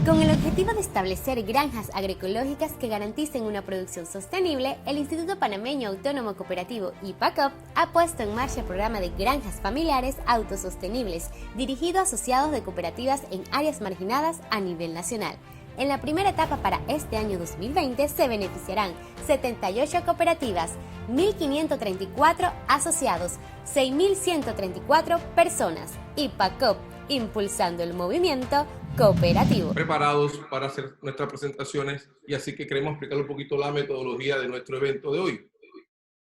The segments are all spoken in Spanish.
Con el objetivo de establecer granjas agroecológicas que garanticen una producción sostenible, el Instituto Panameño Autónomo Cooperativo IPACOP ha puesto en marcha el programa de granjas familiares autosostenibles, dirigido a asociados de cooperativas en áreas marginadas a nivel nacional. En la primera etapa para este año 2020 se beneficiarán 78 cooperativas, 1.534 asociados, 6.134 personas. IPACOP, impulsando el movimiento cooperativo. Preparados para hacer nuestras presentaciones y así que queremos explicar un poquito la metodología de nuestro evento de hoy.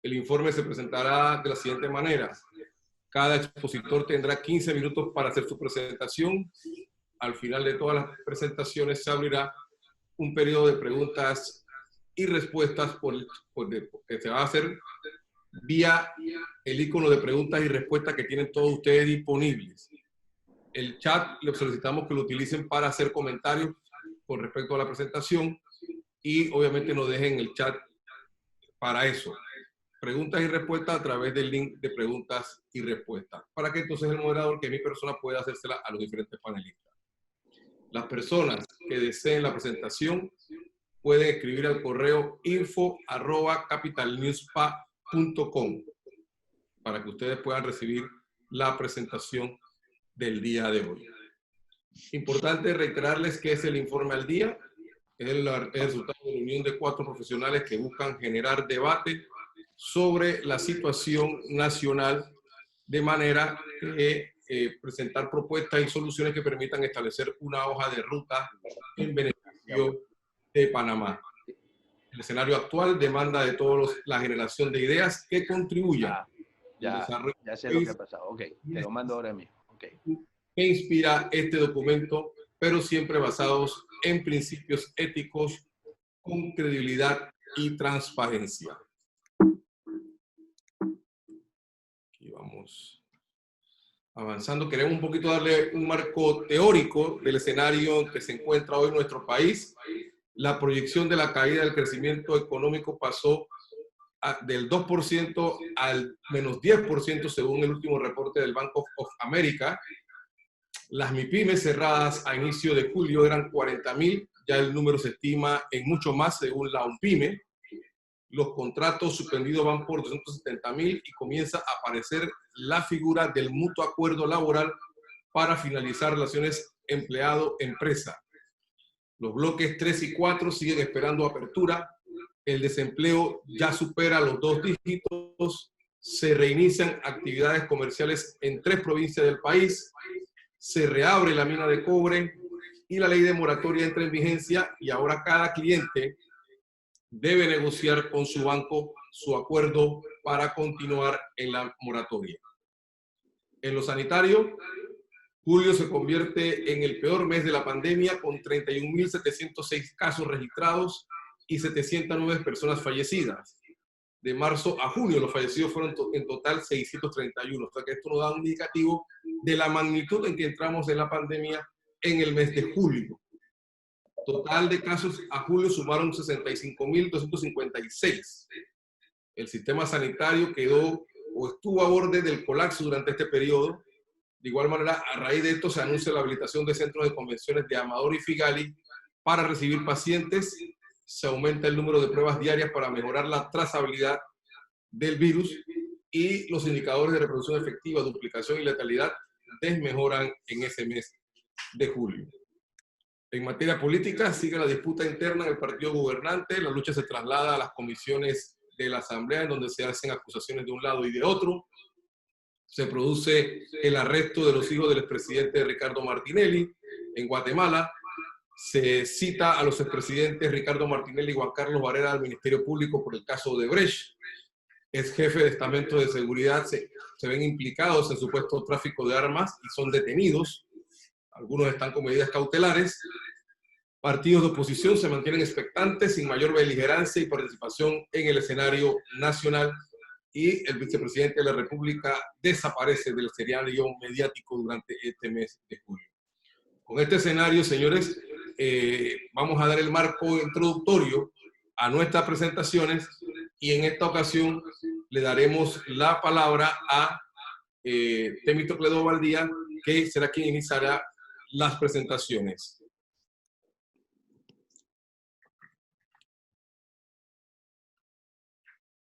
El informe se presentará de la siguiente manera. Cada expositor tendrá 15 minutos para hacer su presentación. Al final de todas las presentaciones se abrirá un periodo de preguntas y respuestas que se va a hacer vía el icono de preguntas y respuestas que tienen todos ustedes disponibles. El chat le solicitamos que lo utilicen para hacer comentarios con respecto a la presentación y obviamente nos dejen el chat para eso. Preguntas y respuestas a través del link de preguntas y respuestas, para que entonces el moderador, que es mi persona, pueda hacérsela a los diferentes panelistas. Las personas que deseen la presentación pueden escribir al correo info@capitalnewspa.com para que ustedes puedan recibir la presentación del día de hoy. Importante reiterarles que es el informe al día. Es el resultado de la unión de 4 profesionales que buscan generar debate sobre la situación nacional de manera que presentar propuestas y soluciones que permitan establecer una hoja de ruta en beneficio de Panamá. El escenario actual demanda de todos la generación de ideas que contribuyan al desarrollo. Ya sé lo que ha pasado. Ok, te lo mando ahora mismo. Okay. Que inspira este documento, pero siempre basados en principios éticos con credibilidad y transparencia. Aquí vamos avanzando. Queremos un poquito darle un marco teórico del escenario en que se encuentra hoy nuestro país. La proyección de la caída del crecimiento económico pasó del 2% al menos 10% según el último reporte del Bank of America. Las MIPYMES cerradas a inicio de julio eran 40.000, ya el número se estima en mucho más según la UNPYME. Los contratos suspendidos van por 270.000 y comienza a aparecer la figura del mutuo acuerdo laboral para finalizar relaciones empleado-empresa. Los bloques 3 y 4 siguen esperando apertura. El desempleo ya supera los 2 dígitos. Se reinician actividades comerciales en 3 provincias del país. Se reabre la mina de cobre y la ley de moratoria entra en vigencia y ahora cada cliente debe negociar con su banco su acuerdo para continuar en la moratoria. En lo sanitario, julio se convierte en el peor mes de la pandemia con 31.706 casos registrados y 709 personas fallecidas. De marzo a junio los fallecidos fueron en total 631. O sea que esto nos da un indicativo de la magnitud en que entramos en la pandemia en el mes de julio. Total de casos a julio sumaron 65.256. El sistema sanitario quedó o estuvo a borde del colapso durante este periodo. De igual manera, a raíz de esto se anuncia la habilitación de centros de convenciones de Amador y Figali para recibir pacientes. Se aumenta el número de pruebas diarias para mejorar la trazabilidad del virus y los indicadores de reproducción efectiva, duplicación y letalidad desmejoran en ese mes de julio. En materia política, sigue la disputa interna en el partido gobernante. La lucha se traslada a las comisiones de la Asamblea, en donde se hacen acusaciones de un lado y de otro. Se produce el arresto de los hijos del expresidente Ricardo Martinelli en Guatemala. Se cita a los expresidentes Ricardo Martinelli y Juan Carlos Varela al Ministerio Público por el caso de Brecht. Es jefe de estamento de seguridad, se ven implicados en supuesto tráfico de armas y son detenidos. Algunos están con medidas cautelares. Partidos de oposición se mantienen expectantes, sin mayor beligerancia y participación en el escenario nacional. Y el vicepresidente de la República desaparece del escenario mediático durante este mes de julio. Con este escenario, señores, vamos a dar el marco introductorio a nuestras presentaciones y en esta ocasión le daremos la palabra a Temístocles Baldía, que será quien iniciará las presentaciones.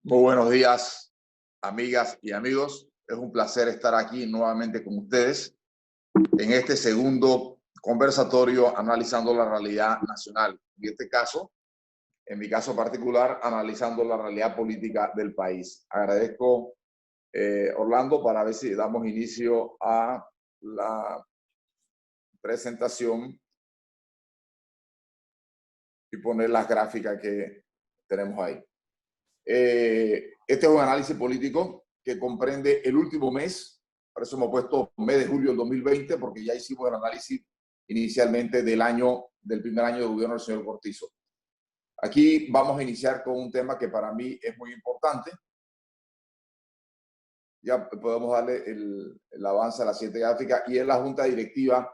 Muy buenos días, amigas y amigos. Es un placer estar aquí nuevamente con ustedes en este segundo conversatorio analizando la realidad nacional. En este caso, en mi caso particular, analizando la realidad política del país. Agradezco, Orlando, para ver si damos inicio a la presentación y poner las gráficas que tenemos ahí. Este es un análisis político que comprende el último mes, por eso hemos puesto mes de julio del 2020, porque ya hicimos el análisis inicialmente del primer año de gobierno del señor Cortizo. Aquí vamos a iniciar con un tema que para mí es muy importante. Ya podemos darle el avance a la siguiente gráfica, y es la Junta Directiva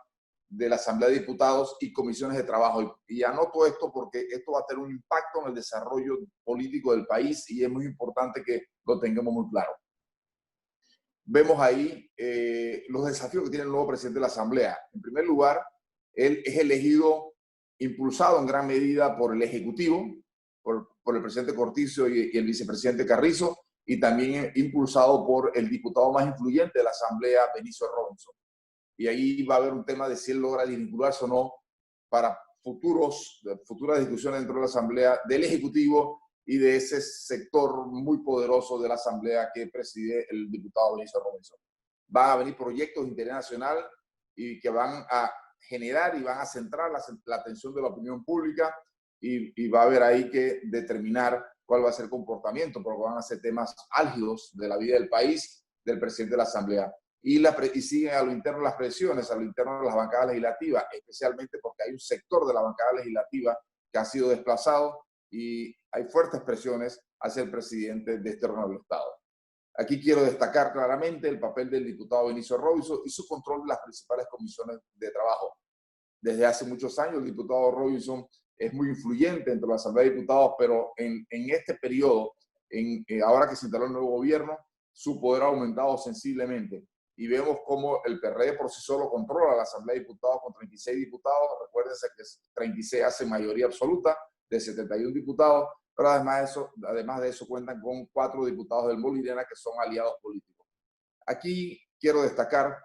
de la Asamblea de Diputados y comisiones de trabajo. Y anoto esto porque esto va a tener un impacto en el desarrollo político del país y es muy importante que lo tengamos muy claro. Vemos ahí los desafíos que tiene el nuevo presidente de la Asamblea. En primer lugar, él es elegido, impulsado en gran medida por el Ejecutivo, por el presidente Cortizo y el vicepresidente Carrizo, y también impulsado por el diputado más influyente de la Asamblea, Benicio Robinson. Y ahí va a haber un tema de si él logra vincularse o no para futuras discusiones dentro de la Asamblea, del Ejecutivo y de ese sector muy poderoso de la Asamblea que preside el diputado Benicio Robinson. Van a venir proyectos de interés nacional y que van a generar y van a centrar la atención de la opinión pública, y va a haber ahí que determinar cuál va a ser el comportamiento, porque van a ser temas álgidos de la vida del país, del presidente de la Asamblea. Y siguen a lo interno las presiones, a lo interno de las bancadas legislativas, especialmente porque hay un sector de la bancada legislativa que ha sido desplazado y hay fuertes presiones hacia el presidente de este órgano del Estado. Aquí quiero destacar claramente el papel del diputado Benicio Robinson y su control de las principales comisiones de trabajo. Desde hace muchos años el diputado Robinson es muy influyente dentro de la Asamblea de Diputados, pero en este periodo, ahora que se instaló el nuevo gobierno, su poder ha aumentado sensiblemente. Y vemos cómo el PRD por sí solo controla la Asamblea de Diputados con 36 diputados. Recuérdense que 36 hace mayoría absoluta de 71 diputados, pero además de eso cuentan con 4 diputados del Molirena que son aliados políticos. Aquí quiero destacar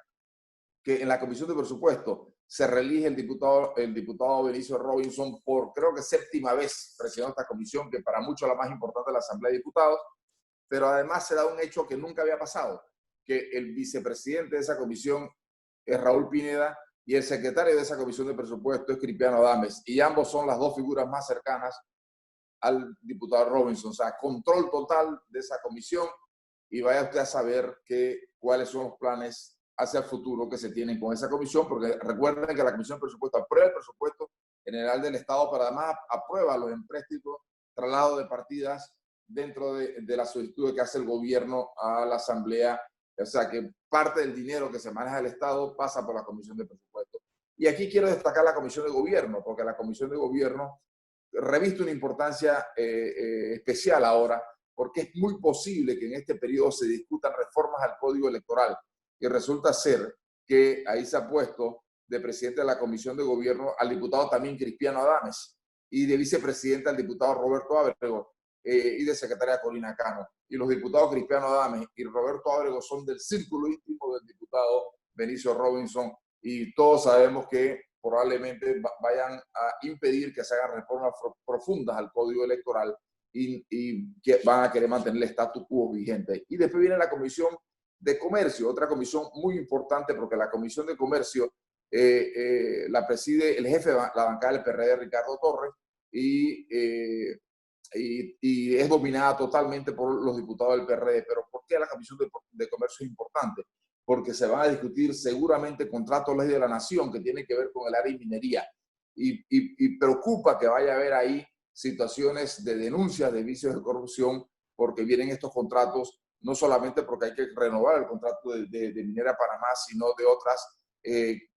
que en la Comisión de Presupuesto se reelige el diputado Benicio Robinson por, creo que 7ª vez presidiendo esta comisión, que para muchos es la más importante de la Asamblea de Diputados, pero además se da un hecho que nunca había pasado, que el vicepresidente de esa comisión es Raúl Pineda y el secretario de esa comisión de presupuesto es Cristiano Adames, y ambos son las dos figuras más cercanas al diputado Robinson. O sea, control total de esa comisión, y vaya usted a saber cuáles son los planes hacia el futuro que se tienen con esa comisión, porque recuerden que la Comisión de Presupuesto aprueba el presupuesto general del Estado, pero además aprueba los empréstitos, traslado de partidas dentro de la solicitud que hace el gobierno a la Asamblea. O sea, que parte del dinero que se maneja el Estado pasa por la Comisión de Presupuesto. Y aquí quiero destacar la Comisión de Gobierno, porque la Comisión de Gobierno reviste una importancia especial ahora, porque es muy posible que en este periodo se discutan reformas al Código Electoral. Y resulta ser que ahí se ha puesto de presidente de la Comisión de Gobierno al diputado también Cristiano Adames, y de vicepresidente al diputado Roberto Ábrego, y de secretaria Corina Cano. Y los diputados Cristiano Adames y Roberto Ábrego son del círculo íntimo del diputado Benicio Robinson, y todos sabemos que probablemente vayan a impedir que se hagan reformas profundas al Código Electoral y que van a querer mantener el status quo vigente. Y después viene la Comisión de Comercio, otra comisión muy importante, porque la Comisión de Comercio la preside el jefe de la bancada del PRD, Ricardo Torres, y es dominada totalmente por los diputados del PRD. Pero ¿por qué la Comisión de Comercio es importante? Porque se van a discutir seguramente contratos de ley de la nación que tienen que ver con el área de minería, y preocupa que vaya a haber ahí situaciones de denuncias de vicios de corrupción, porque vienen estos contratos no solamente porque hay que renovar el contrato de Minera Panamá, sino de otras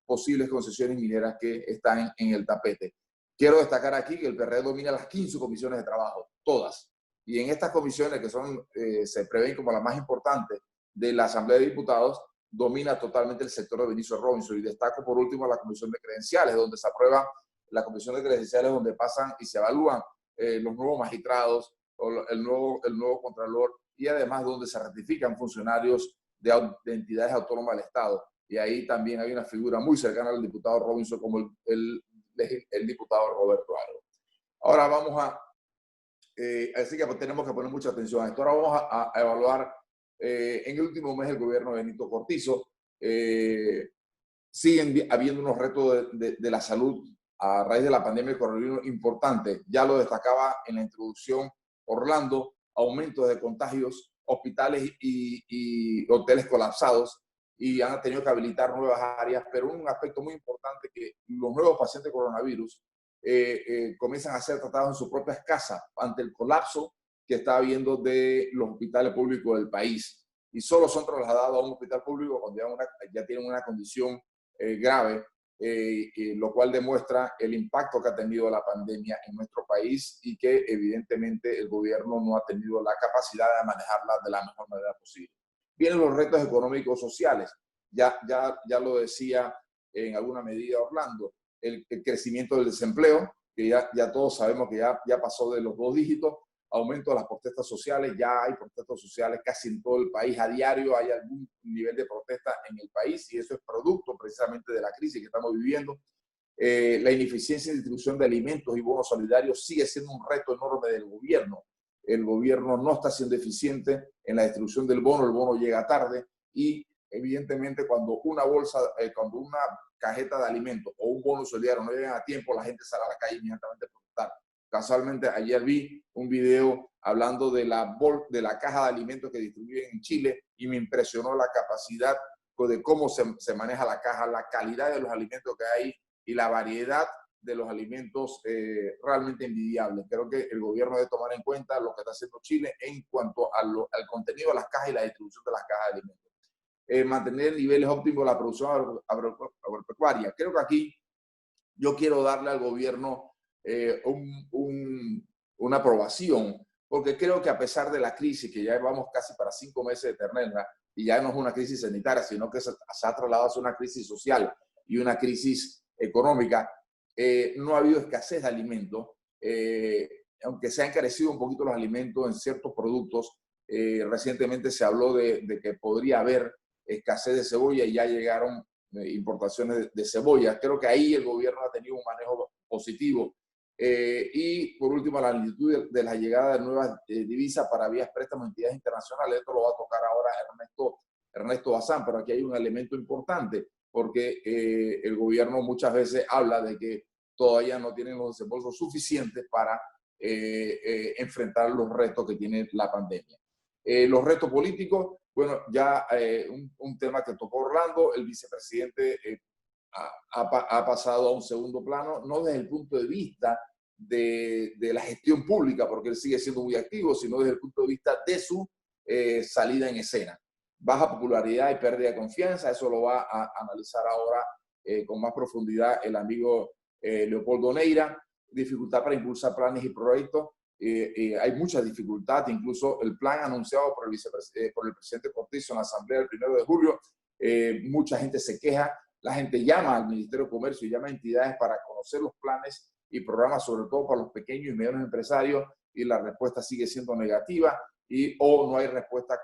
posibles concesiones mineras que están en el tapete. Quiero destacar aquí que el PRD domina las 15 comisiones de trabajo, todas. Y en estas comisiones, que son, se prevén como las más importantes de la Asamblea de Diputados, domina totalmente el sector de Benicio Robinson. Y destaco por último la Comisión de Credenciales, donde se aprueba la Comisión de Credenciales, donde pasan y se evalúan los nuevos magistrados, el nuevo Contralor, y además donde se ratifican funcionarios de entidades autónomas del Estado. Y ahí también hay una figura muy cercana al diputado Robinson como el diputado Roberto Aro. Ahora vamos así que tenemos que poner mucha atención a esto. Ahora vamos a evaluar en el último mes el gobierno de Benito Cortizo. Siguen habiendo unos retos de la salud a raíz de la pandemia del coronavirus importantes. Ya lo destacaba en la introducción Orlando, aumentos de contagios, hospitales y hoteles colapsados, y han tenido que habilitar nuevas áreas, pero un aspecto muy importante que los nuevos pacientes de coronavirus comienzan a ser tratados en sus propias casas ante el colapso que está habiendo de los hospitales públicos del país, y solo son trasladados a un hospital público cuando ya tienen una condición grave, lo cual demuestra el impacto que ha tenido la pandemia en nuestro país y que evidentemente el gobierno no ha tenido la capacidad de manejarla de la mejor manera posible. Vienen los retos económicos sociales, ya lo decía en alguna medida Orlando, el crecimiento del desempleo, que ya todos sabemos que ya pasó de los 2 dígitos, aumento de las protestas sociales, ya hay protestas sociales casi en todo el país, a diario hay algún nivel de protesta en el país, y eso es producto precisamente de la crisis que estamos viviendo. La ineficiencia en distribución de alimentos y bonos solidarios sigue siendo un reto enorme del gobierno. El gobierno no está siendo eficiente en la distribución del bono, el bono llega tarde, y evidentemente cuando una cajeta de alimentos o un bono solidario no llegan a tiempo, la gente sale a la calle inmediatamente a protestar. Casualmente ayer vi un video hablando de la caja de alimentos que distribuyen en Chile, y me impresionó la capacidad de cómo se maneja la caja, la calidad de los alimentos que hay y la variedad de los alimentos realmente envidiable. Creo que el gobierno debe tomar en cuenta lo que está haciendo Chile en cuanto al contenido de las cajas y la distribución de las cajas de alimentos. Mantener niveles óptimos de la producción agropecuaria. Creo que aquí yo quiero darle al gobierno una aprobación, porque creo que a pesar de la crisis, que ya vamos casi para 5 meses de tenerla, y ya no es una crisis sanitaria, sino que se ha trasladado a una crisis social y una crisis económica, no ha habido escasez de alimentos, aunque se han encarecido un poquito los alimentos en ciertos productos. Recientemente se habló de que podría haber escasez de cebolla, y ya llegaron importaciones de cebolla. Creo que ahí el gobierno ha tenido un manejo positivo. Y por último, la lentitud de la llegada de nuevas divisas para vías préstamos a entidades internacionales. Esto lo va a tocar ahora Ernesto Bazán, pero aquí hay un elemento importante, porque el gobierno muchas veces habla de que todavía no tienen los desembolsos suficientes para enfrentar los retos que tiene la pandemia. Los retos políticos, bueno, ya un tema que tocó Orlando, el vicepresidente ha pasado a un segundo plano, no desde el punto de vista de la gestión pública, porque él sigue siendo muy activo, sino desde el punto de vista de su salida en escena. Baja popularidad y pérdida de confianza, eso lo va a analizar ahora con más profundidad el amigo Leopoldo Neira. Dificultad para impulsar planes y proyectos. Hay mucha dificultad, incluso el plan anunciado por el presidente Cortizo en la asamblea del 1 de julio, mucha gente se queja, la gente llama al Ministerio de Comercio y llama a entidades para conocer los planes y programas, sobre todo para los pequeños y medianos empresarios, y la respuesta sigue siendo negativa, o no hay respuesta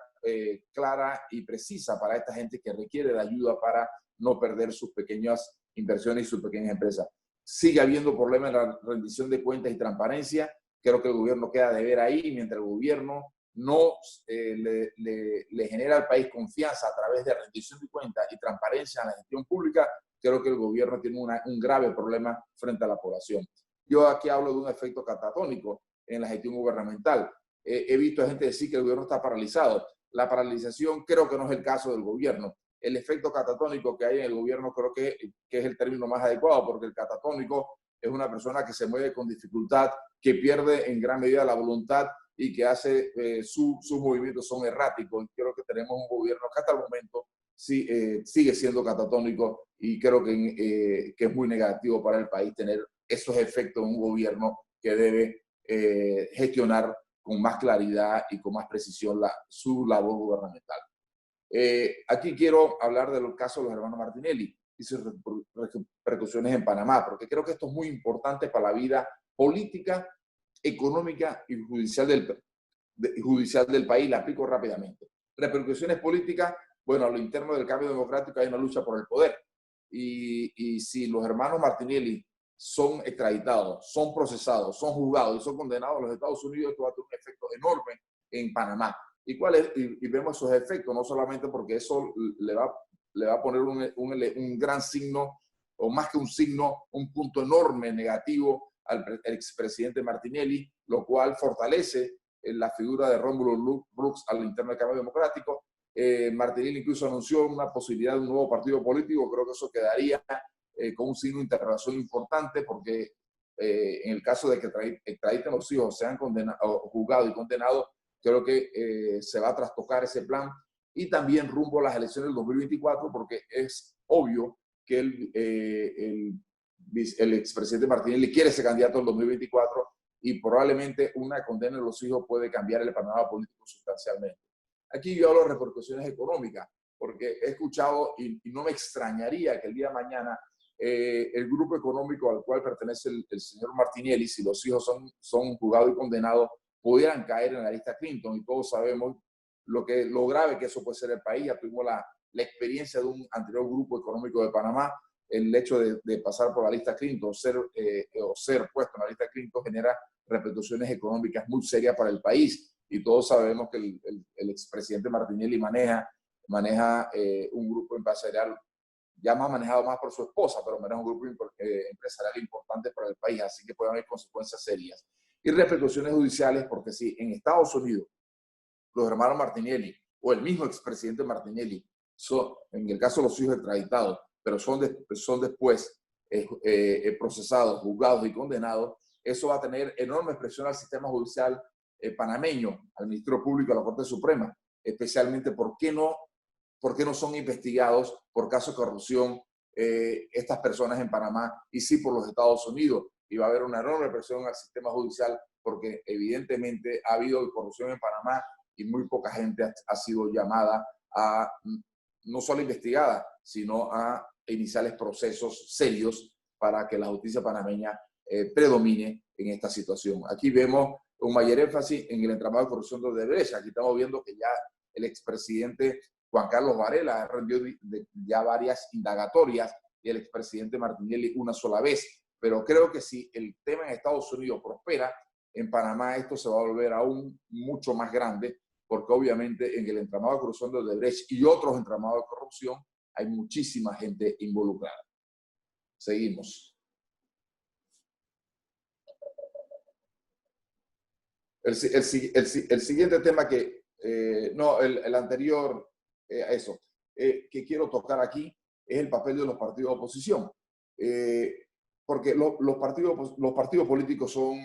clara y precisa para esta gente que requiere de ayuda para no perder sus pequeñas inversiones y sus pequeñas empresas. Sigue habiendo problemas en la rendición de cuentas y transparencia. Creo que el gobierno queda de ver ahí, mientras el gobierno no le genera al país confianza a través de rendición de cuentas y transparencia en la gestión pública. Creo que el gobierno tiene un grave problema frente a la población. Yo aquí hablo de un efecto catatónico en la gestión gubernamental. He visto a gente decir que el gobierno está paralizado. La paralización creo que no es el caso del gobierno. El efecto catatónico que hay en el gobierno creo que es el término más adecuado, porque el catatónico es una persona que se mueve con dificultad, que pierde en gran medida la voluntad y que hace sus movimientos son erráticos. Y creo que tenemos un gobierno que hasta el momento sigue siendo catatónico, y creo que es muy negativo para el país tener esos efectos en un gobierno que debe gestionar con más claridad y con más precisión su labor gubernamental. Aquí quiero hablar del caso de los hermanos Martinelli y sus repercusiones en Panamá, porque creo que esto es muy importante para la vida política, económica y judicial judicial del país. La aplico rápidamente. Repercusiones políticas, bueno, a lo interno del cambio democrático hay una lucha por el poder. Y si los hermanos Martinelli son extraditados, son procesados, son juzgados y son condenados a los Estados Unidos, esto va a tener un efecto enorme en Panamá. ¿Y cuál es? Y vemos esos efectos, no solamente porque eso le va a poner un gran signo, o más que un signo, un punto enorme negativo al expresidente Martinelli, lo cual fortalece la figura de Rómulo Brooks al interno del cambio democrático. Martinelli incluso anunció una posibilidad de un nuevo partido político. Creo que eso quedaría con un signo de interrogación importante, porque en el caso de que extraditen los hijos, sean juzgados y condenados, creo que se va a trastocar ese plan. Y también rumbo a las elecciones del 2024, porque es obvio que el expresidente Martinelli quiere ser candidato en 2024 y probablemente una condena de los hijos puede cambiar el panorama político sustancialmente. Aquí yo hablo de repercusiones económicas, porque he escuchado y no me extrañaría que el día de mañana el grupo económico al cual pertenece el señor Martinelli, si los hijos son juzgados y condenados, pudieran caer en la lista Clinton, y todos sabemos lo grave que eso puede ser el país. Ya tuvimos la experiencia de un anterior grupo económico de Panamá. El hecho de pasar por la lista Clinton o ser puesto en la lista Clinton genera repercusiones económicas muy serias para el país. Y todos sabemos que el expresidente Martinelli maneja un grupo empresarial, ya más manejado más por su esposa, pero maneja un grupo empresarial importante para el país, así que pueden haber consecuencias serias. Y repercusiones judiciales, porque si en Estados Unidos los hermanos Martinelli o el mismo expresidente Martinelli son, en el caso de los hijos extraditados, pero son después procesados, juzgados y condenados, eso va a tener enorme presión al sistema judicial panameño, al Ministerio Público, a la Corte Suprema, especialmente ¿por qué no son investigados por casos de corrupción estas personas en Panamá y sí por los Estados Unidos? Y va a haber una enorme presión al sistema judicial, porque evidentemente ha habido corrupción en Panamá y muy poca gente ha sido llamada a, no solo investigada, sino a iniciar procesos serios para que la justicia panameña predomine en esta situación. Aquí vemos un mayor énfasis en el entramado de corrupción de Odebrecht. Aquí estamos viendo que ya el expresidente Juan Carlos Varela ha rendido ya varias indagatorias y el expresidente Martinelli una sola vez. Pero creo que si el tema en Estados Unidos prospera, en Panamá esto se va a volver aún mucho más grande, porque obviamente en el entramado de corrupción de Odebrecht y otros entramados de corrupción hay muchísima gente involucrada. Seguimos. El siguiente tema el anterior, que quiero tocar aquí es el papel de los partidos de oposición. Porque los partidos políticos son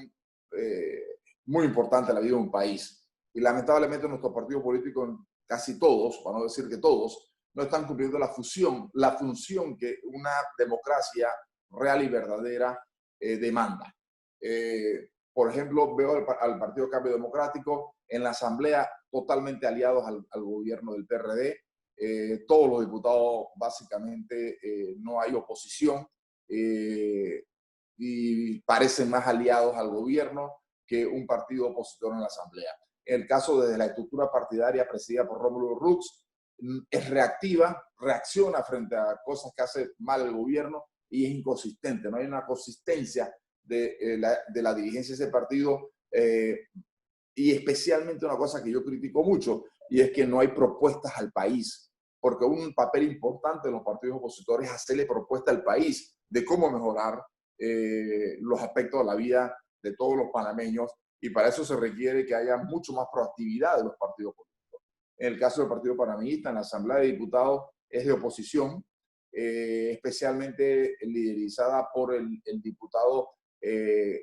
muy importantes en la vida de un país. Y lamentablemente nuestros partidos políticos, casi todos, para no decir que todos, no están cumpliendo la función que una democracia real y verdadera demanda. Por ejemplo, veo al Partido Cambio Democrático en la Asamblea totalmente aliados al gobierno del PRD. Todos los diputados, básicamente, no hay oposición. Y parecen más aliados al gobierno que un partido opositor en la Asamblea. En el caso de la estructura partidaria presidida por Rómulo Brooks, es reactiva, reacciona frente a cosas que hace mal el gobierno y es inconsistente. No hay una consistencia de la dirigencia de ese partido, y especialmente una cosa que yo critico mucho, y es que no hay propuestas al país, porque un papel importante de los partidos opositores es hacerle propuesta al país de cómo mejorar los aspectos de la vida de todos los panameños, y para eso se requiere que haya mucho más proactividad de los partidos políticos. En el caso del Partido Panameñista, en la Asamblea de Diputados es de oposición, especialmente liderizada por el diputado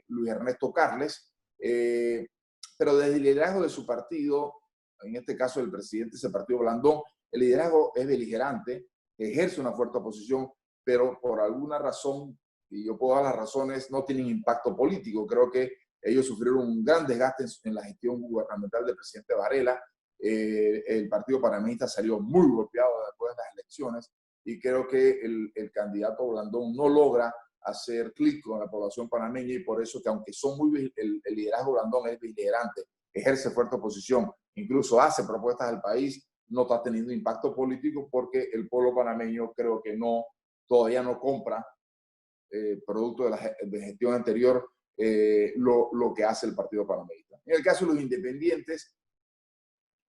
Luis Ernesto Carles, pero desde el liderazgo de su partido, en este caso el presidente de ese partido, Blandón, el liderazgo es beligerante, ejerce una fuerte oposición, pero por alguna razón, y yo puedo dar las razones, no tienen impacto político. Creo que ellos sufrieron un gran desgaste en la gestión gubernamental del presidente Varela. El Partido Panameñista salió muy golpeado después de las elecciones, y creo que el candidato Blandón no logra hacer clic con la población panameña, y por eso que aunque son el liderazgo Blandón es beligerante, ejerce fuerte oposición, incluso hace propuestas al país, no está teniendo impacto político porque el pueblo panameño creo que todavía no compra producto de la gestión anterior lo que hace el Partido Panameñista. En el caso de los independientes,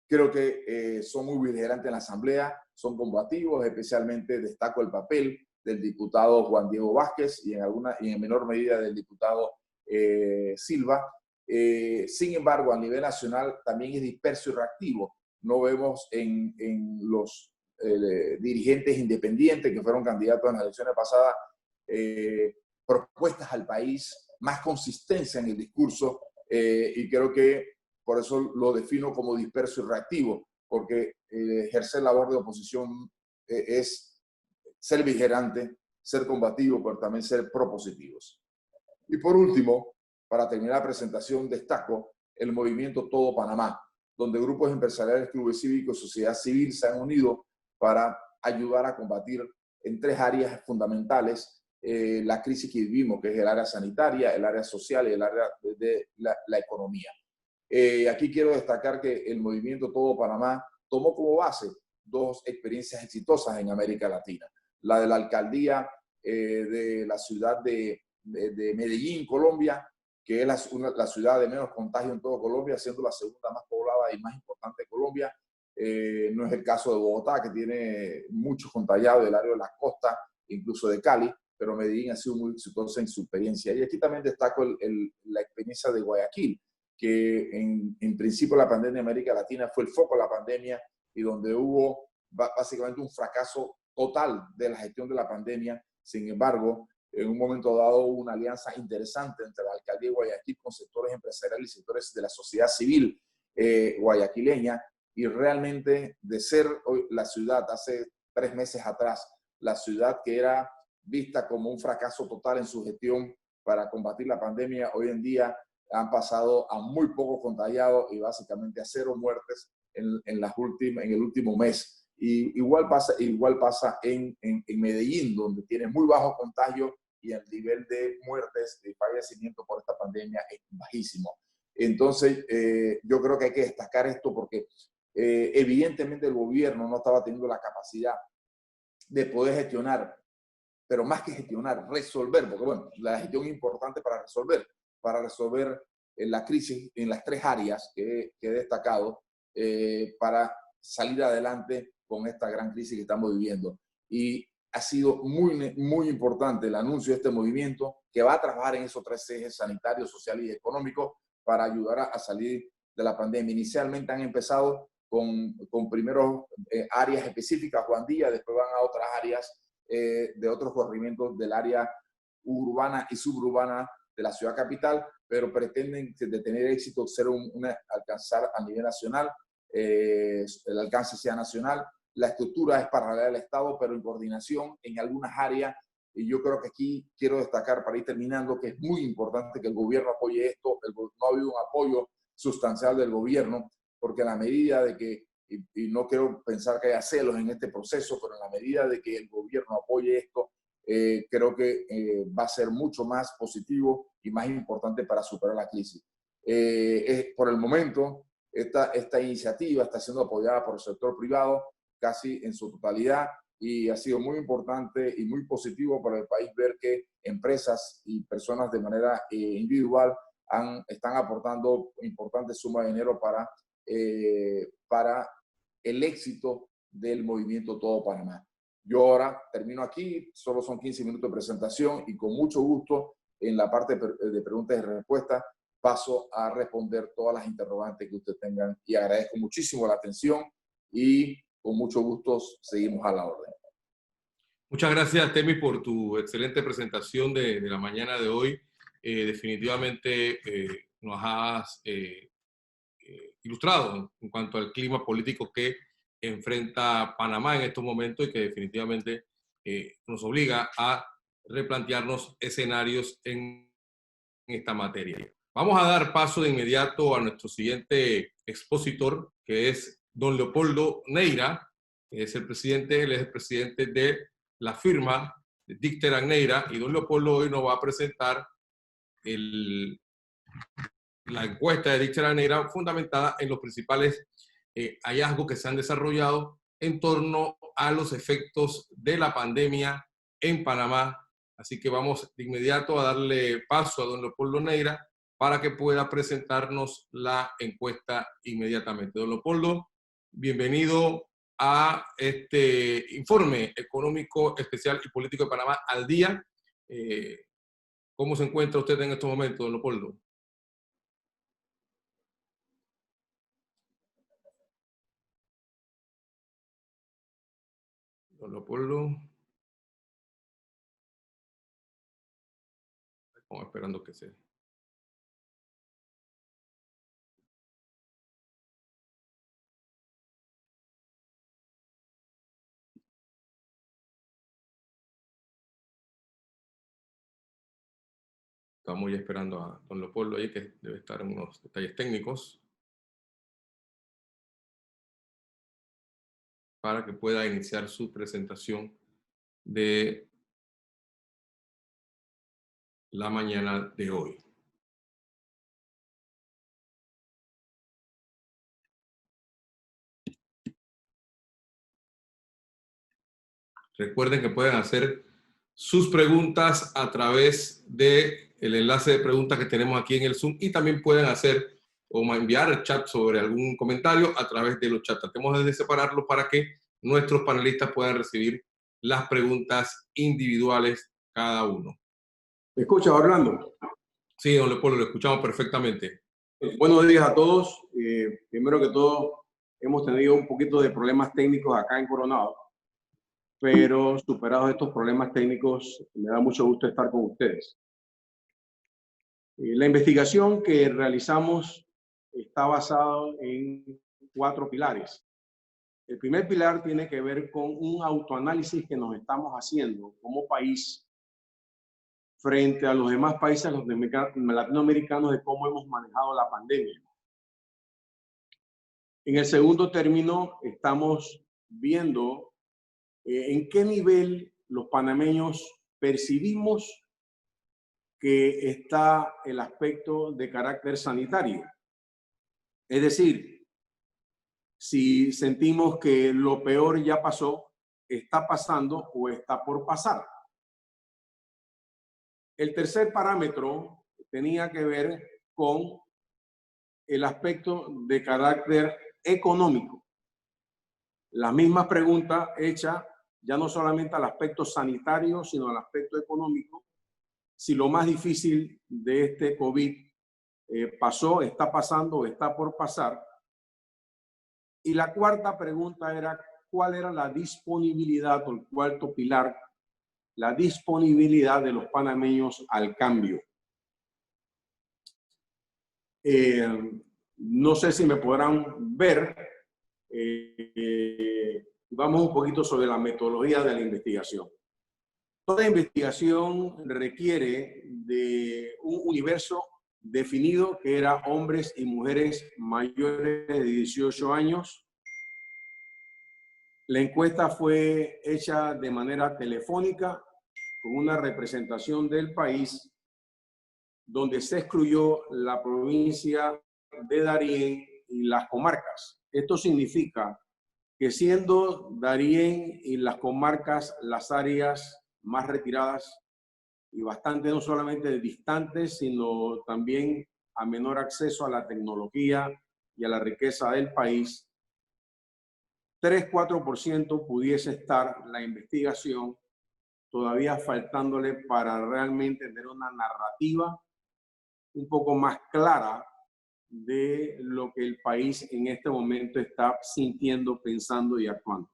creo que son muy beligerantes en la Asamblea, son combativos, especialmente destaco el papel del diputado Juan Diego Vázquez y en menor medida del diputado Silva. Sin embargo, a nivel nacional también es disperso y reactivo. No vemos en los dirigentes independientes que fueron candidatos en las elecciones pasadas propuestas al país, más consistencia en el discurso y creo que por eso lo defino como disperso y reactivo, porque ejercer labor de oposición es ser beligerante, ser combativo, pero también ser propositivos. Y por último, para terminar la presentación, destaco el movimiento Todo Panamá, donde grupos empresariales, clubes cívicos, sociedad civil se han unido para ayudar a combatir en 3 áreas fundamentales la crisis que vivimos, que es el área sanitaria, el área social y el área de la economía. Aquí quiero destacar que el movimiento Todo Panamá tomó como base 2 experiencias exitosas en América Latina. La de la alcaldía de la ciudad de Medellín, Colombia, que es la ciudad de menos contagio en todo Colombia, siendo la segunda más poblada y más importante de Colombia. No es el caso de Bogotá, que tiene muchos contagiados del área de la costa, incluso de Cali, pero Medellín ha sido muy exitosa en su experiencia. Y aquí también destaco la experiencia de Guayaquil, que en principio la pandemia en América Latina fue el foco de la pandemia y donde hubo básicamente un fracaso total de la gestión de la pandemia. Sin embargo, en un momento dado hubo una alianza interesante entre la alcaldía de Guayaquil con sectores empresariales y sectores de la sociedad civil guayaquileña, y realmente de ser hoy la ciudad hace 3 meses atrás, la ciudad que era vista como un fracaso total en su gestión para combatir la pandemia, hoy en día han pasado a muy pocos contagiados y básicamente a 0 muertes en el último mes. Y igual pasa en Medellín, donde tiene muy bajo contagio y el nivel de muertes, de fallecimiento por esta pandemia es bajísimo. Entonces, yo creo que hay que destacar esto porque evidentemente el gobierno no estaba teniendo la capacidad de poder gestionar, pero más que gestionar, resolver, porque bueno, la gestión es importante para resolver la crisis en las 3 áreas que he destacado para salir adelante con esta gran crisis que estamos viviendo. Y ha sido muy, muy importante el anuncio de este movimiento que va a trabajar en esos 3 ejes sanitarios, sociales y económicos para ayudar a salir de la pandemia. Inicialmente han empezado con primeros áreas específicas, Juan Díaz, después van a otras áreas de otros corrimientos del área urbana y suburbana de la ciudad capital, pero pretenden de tener éxito alcanzar a nivel nacional, el alcance sea nacional. La estructura es paralela al Estado, pero en coordinación en algunas áreas. Y yo creo que aquí quiero destacar, para ir terminando, que es muy importante que el gobierno apoye esto. No ha habido un apoyo sustancial del gobierno, porque en la medida de que, y no quiero pensar que haya celos en este proceso, pero en la medida de que el gobierno apoye esto, creo que va a ser mucho más positivo y más importante para superar la crisis. Por el momento, esta iniciativa está siendo apoyada por el sector privado casi en su totalidad y ha sido muy importante y muy positivo para el país ver que empresas y personas de manera individual están aportando importantes sumas de dinero para el éxito del movimiento Todo Panamá. Yo ahora termino aquí, solo son 15 minutos de presentación y con mucho gusto en la parte de preguntas y respuestas paso a responder todas las interrogantes que ustedes tengan y agradezco muchísimo la atención y con mucho gusto seguimos a la orden. Muchas gracias, Temi, por tu excelente presentación de la mañana de hoy. Definitivamente nos has ilustrado en cuanto al clima político que enfrenta Panamá en estos momentos y que definitivamente nos obliga a replantearnos escenarios en esta materia. Vamos a dar paso de inmediato a nuestro siguiente expositor, que es don Leopoldo Neira, que es el presidente de la firma de Dichter & Neira, y don Leopoldo hoy nos va a presentar el la encuesta de dicha manera fundamentada en los principales hallazgos que se han desarrollado en torno a los efectos de la pandemia en Panamá. Así que vamos de inmediato a darle paso a don Leopoldo Neira para que pueda presentarnos la encuesta inmediatamente. Don Leopoldo, bienvenido a este informe económico especial y político de Panamá al día. ¿Cómo se encuentra usted en estos momentos, don Leopoldo? Don Leopoldo. Estamos esperando que se... Estamos ya esperando a don Leopoldo ahí, que debe estar en unos detalles técnicos, para que pueda iniciar su presentación de la mañana de hoy. Recuerden que pueden hacer sus preguntas a través del enlace de preguntas que tenemos aquí en el Zoom, y también pueden hacer o enviar el chat sobre algún comentario a través de los chats. Tratemos de separarlos para que nuestros panelistas puedan recibir las preguntas individuales cada uno. ¿Me escuchas, Orlando? Sí, don Leopoldo, lo escuchamos perfectamente. Buenos días a todos. Primero que todo, hemos tenido un poquito de problemas técnicos acá en Coronado, pero superados estos problemas técnicos, me da mucho gusto estar con ustedes. La investigación que realizamos está basada en 4 pilares. El primer pilar tiene que ver con un autoanálisis que nos estamos haciendo como país frente a los demás países latinoamericanos de cómo hemos manejado la pandemia. En el segundo término, estamos viendo en qué nivel los panameños percibimos que está el aspecto de carácter sanitario. Es decir, si sentimos que lo peor ya pasó, está pasando o está por pasar. El tercer parámetro tenía que ver con el aspecto de carácter económico. La misma pregunta hecha ya no solamente al aspecto sanitario, sino al aspecto económico. Si lo más difícil de este COVID pasó, está pasando o está por pasar. Y la cuarta pregunta era cuál era la disponibilidad, o el cuarto pilar, la disponibilidad de los panameños al cambio. No sé si me podrán ver. Vamos un poquito sobre la metodología de la investigación. Toda investigación requiere de un universo definido que era hombres y mujeres mayores de 18 años. La encuesta fue hecha de manera telefónica con una representación del país, donde se excluyó la provincia de Darién y las comarcas. Esto significa que siendo Darién y las comarcas las áreas más retiradas y bastante no solamente distantes, sino también a menor acceso a la tecnología y a la riqueza del país, 3-4% pudiese estar la investigación todavía faltándole para realmente tener una narrativa un poco más clara de lo que el país en este momento está sintiendo, pensando y actuando.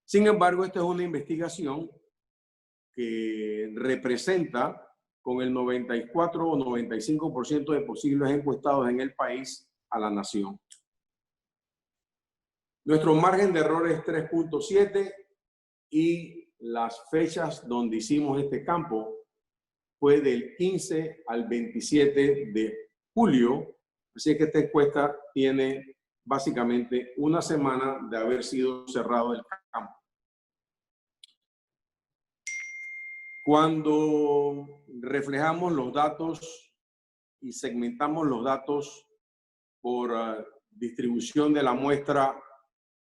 Sin embargo, esta es una investigación que representa con el 94 o 95% de posibles encuestados en el país a la nación. Nuestro margen de error es 3.7 y las fechas donde hicimos este campo fue del 15 al 27 de julio, así que esta encuesta tiene básicamente una semana de haber sido cerrado el campo. Cuando reflejamos los datos y segmentamos los datos por distribución de la muestra,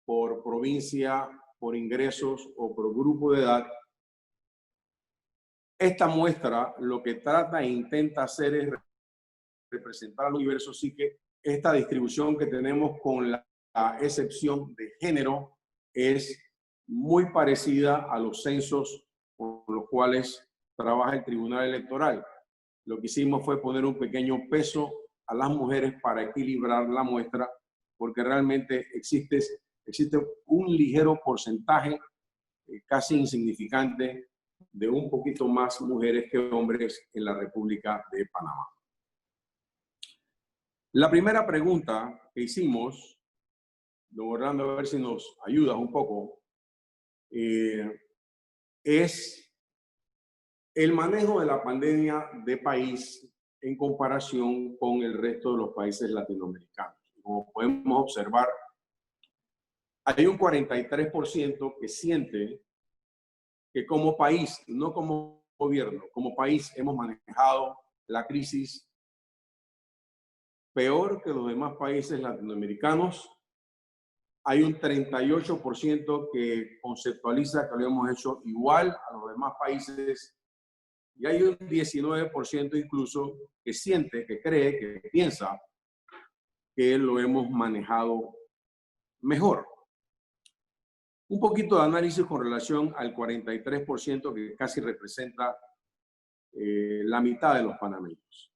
por provincia, por ingresos o por grupo de edad, esta muestra lo que trata e intenta hacer es representar al universo. Sí que esta distribución que tenemos, con la excepción de género, es muy parecida a los censos con los cuales trabaja el Tribunal Electoral. Lo que hicimos fue poner un pequeño peso a las mujeres para equilibrar la muestra, porque realmente existe un ligero porcentaje casi insignificante de un poquito más mujeres que hombres en la República de Panamá. La primera pregunta que hicimos, don Orlando, a ver si nos ayudas un poco, es el manejo de la pandemia de país en comparación con el resto de los países latinoamericanos. Como podemos observar, hay un 43% que siente que como país, no como gobierno, como país hemos manejado la crisis peor que los demás países latinoamericanos. Hay un 38% que conceptualiza que lo hemos hecho igual a los demás países, y hay un 19% incluso que siente, que cree, que piensa que lo hemos manejado mejor. Un poquito de análisis con relación al 43% que casi representa la mitad de los panameños.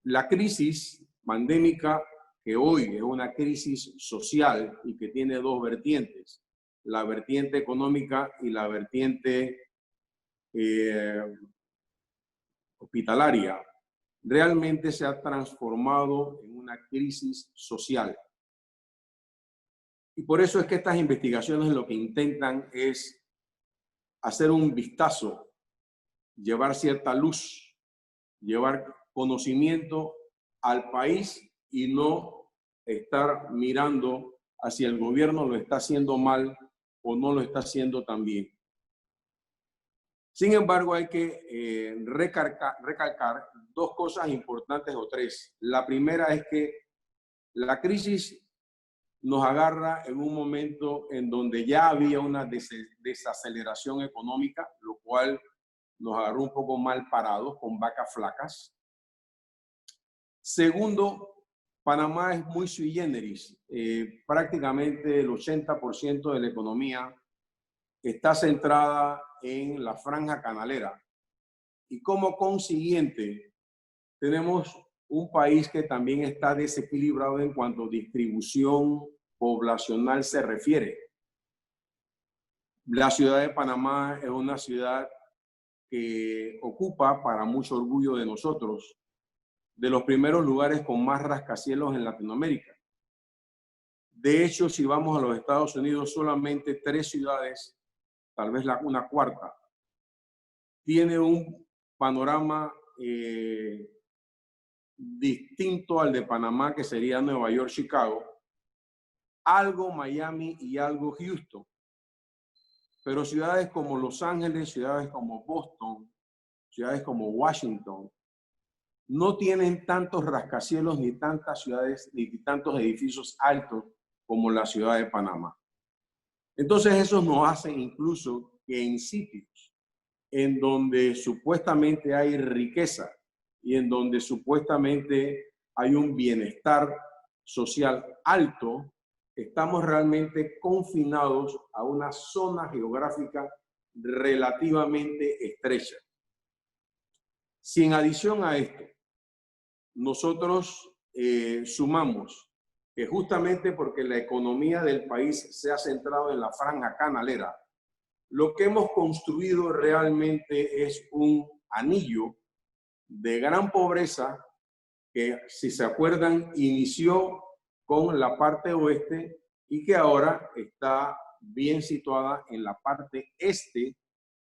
La crisis pandémica, que hoy es una crisis social y que tiene dos vertientes, la vertiente económica y la vertiente hospitalaria, realmente se ha transformado en una crisis social. Y por eso es que estas investigaciones lo que intentan es hacer un vistazo, llevar cierta luz, llevar conocimiento al país y no estar mirando hacia el gobierno lo está haciendo mal o no lo está haciendo tan bien. Sin embargo, hay que recalcar dos cosas importantes o tres. La primera es que la crisis nos agarra en un momento en donde ya había una desaceleración económica, lo cual nos agarró un poco mal parados, con vacas flacas. Segundo, Panamá es muy sui generis. Prácticamente el 80% de la economía está centrada en la franja canalera. Y como consiguiente, tenemos un país que también está desequilibrado en cuanto a distribución poblacional se refiere. La ciudad de Panamá es una ciudad que ocupa, para mucho orgullo de nosotros, de los primeros lugares con más rascacielos en Latinoamérica. De hecho, si vamos a los Estados Unidos, solamente 3 ciudades, tal vez una cuarta, tiene un panorama distinto al de Panamá, que sería Nueva York, Chicago, algo Miami y algo Houston. Pero ciudades como Los Ángeles, ciudades como Boston, ciudades como Washington, no tienen tantos rascacielos ni tantas ciudades ni tantos edificios altos como la ciudad de Panamá. Entonces eso nos hace incluso que en sitios en donde supuestamente hay riqueza y en donde supuestamente hay un bienestar social alto, estamos realmente confinados a una zona geográfica relativamente estrecha. Si en adición a esto nosotros sumamos que justamente porque la economía del país se ha centrado en la franja canalera, lo que hemos construido realmente es un anillo de gran pobreza que, si se acuerdan, inició con la parte oeste y que ahora está bien situada en la parte este,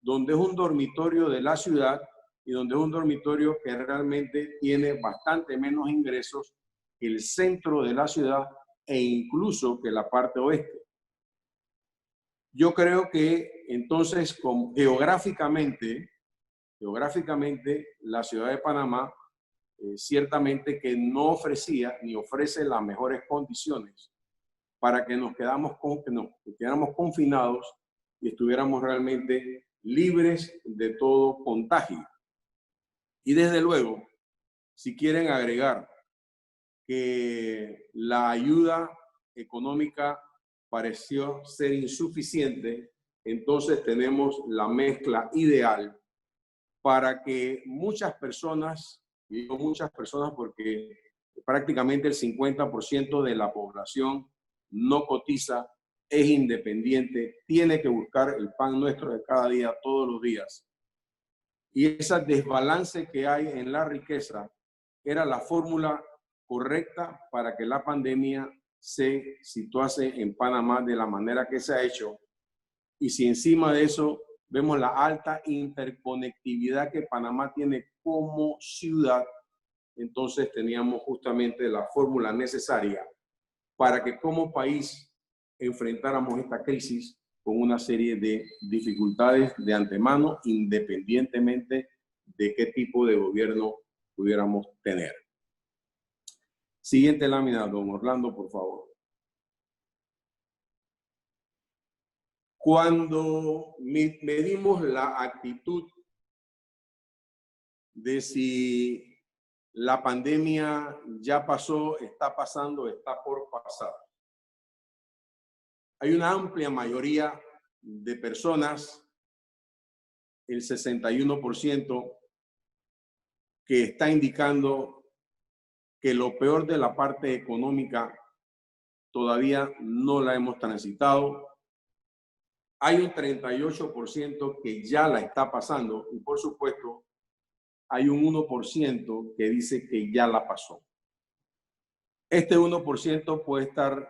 donde es un dormitorio de la ciudad y donde es un dormitorio que realmente tiene bastante menos ingresos que el centro de la ciudad e incluso que la parte oeste. Yo creo que entonces geográficamente geográficamente la ciudad de Panamá ciertamente que no ofrecía ni ofrece las mejores condiciones para que nos quedáramos confinados y estuviéramos realmente libres de todo contagio. Y desde luego, si quieren agregar que la ayuda económica pareció ser insuficiente, entonces tenemos la mezcla ideal para que muchas personas, y digo muchas personas porque prácticamente el 50% de la población no cotiza, es independiente, tiene que buscar el pan nuestro de cada día, todos los días. Y ese desbalance que hay en la riqueza era la fórmula correcta para que la pandemia se situase en Panamá de la manera que se ha hecho. Y si encima de eso vemos la alta interconectividad que Panamá tiene como ciudad, entonces teníamos justamente la fórmula necesaria para que como país enfrentáramos esta crisis con una serie de dificultades de antemano, independientemente de qué tipo de gobierno pudiéramos tener. Siguiente lámina, don Orlando, por favor. Cuando medimos la actitud de si la pandemia ya pasó, está pasando, está por pasar, hay una amplia mayoría de personas, el 61%, que está indicando que lo peor de la parte económica todavía no la hemos transitado. Hay un 38% que ya la está pasando y, por supuesto, hay un 1% que dice que ya la pasó. Este 1% puede estar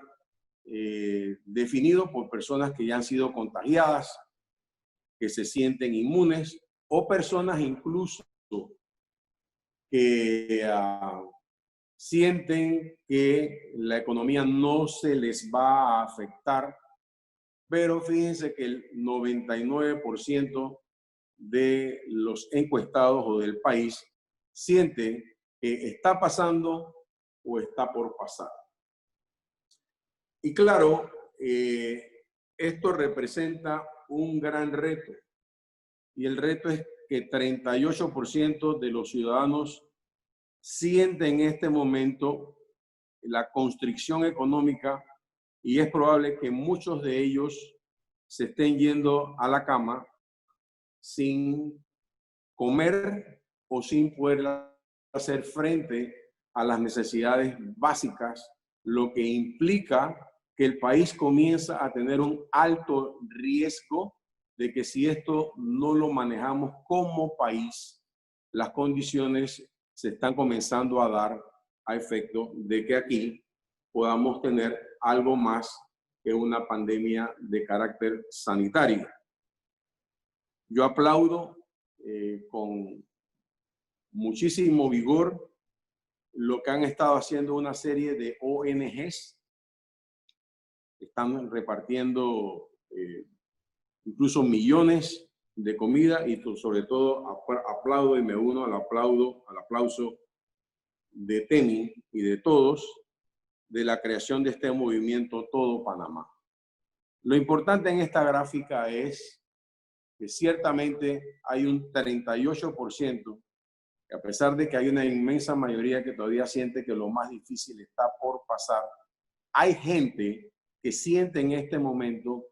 definido por personas que ya han sido contagiadas, que se sienten inmunes, o personas incluso que sienten que la economía no se les va a afectar, pero fíjense que el 99% de los encuestados o del país siente que está pasando o está por pasar. Y claro, esto representa un gran reto. Y el reto es que 38% de los ciudadanos sienten en este momento la constricción económica y es probable que muchos de ellos se estén yendo a la cama sin comer o sin poder hacer frente a las necesidades básicas, lo que implica que el país comienza a tener un alto riesgo de que si esto no lo manejamos como país, las condiciones se están comenzando a dar a efecto de que aquí podamos tener algo más que una pandemia de carácter sanitario. Yo aplaudo con muchísimo vigor lo que han estado haciendo una serie de ONGs. Están repartiendo incluso millones de comida y sobre todo aplaudo y me uno al aplauso de Temi y de todos de la creación de este movimiento Todo Panamá. Lo importante en esta gráfica es que ciertamente hay un 38%, que a pesar de que hay una inmensa mayoría que todavía siente que lo más difícil está por pasar, hay gente que siente en este momento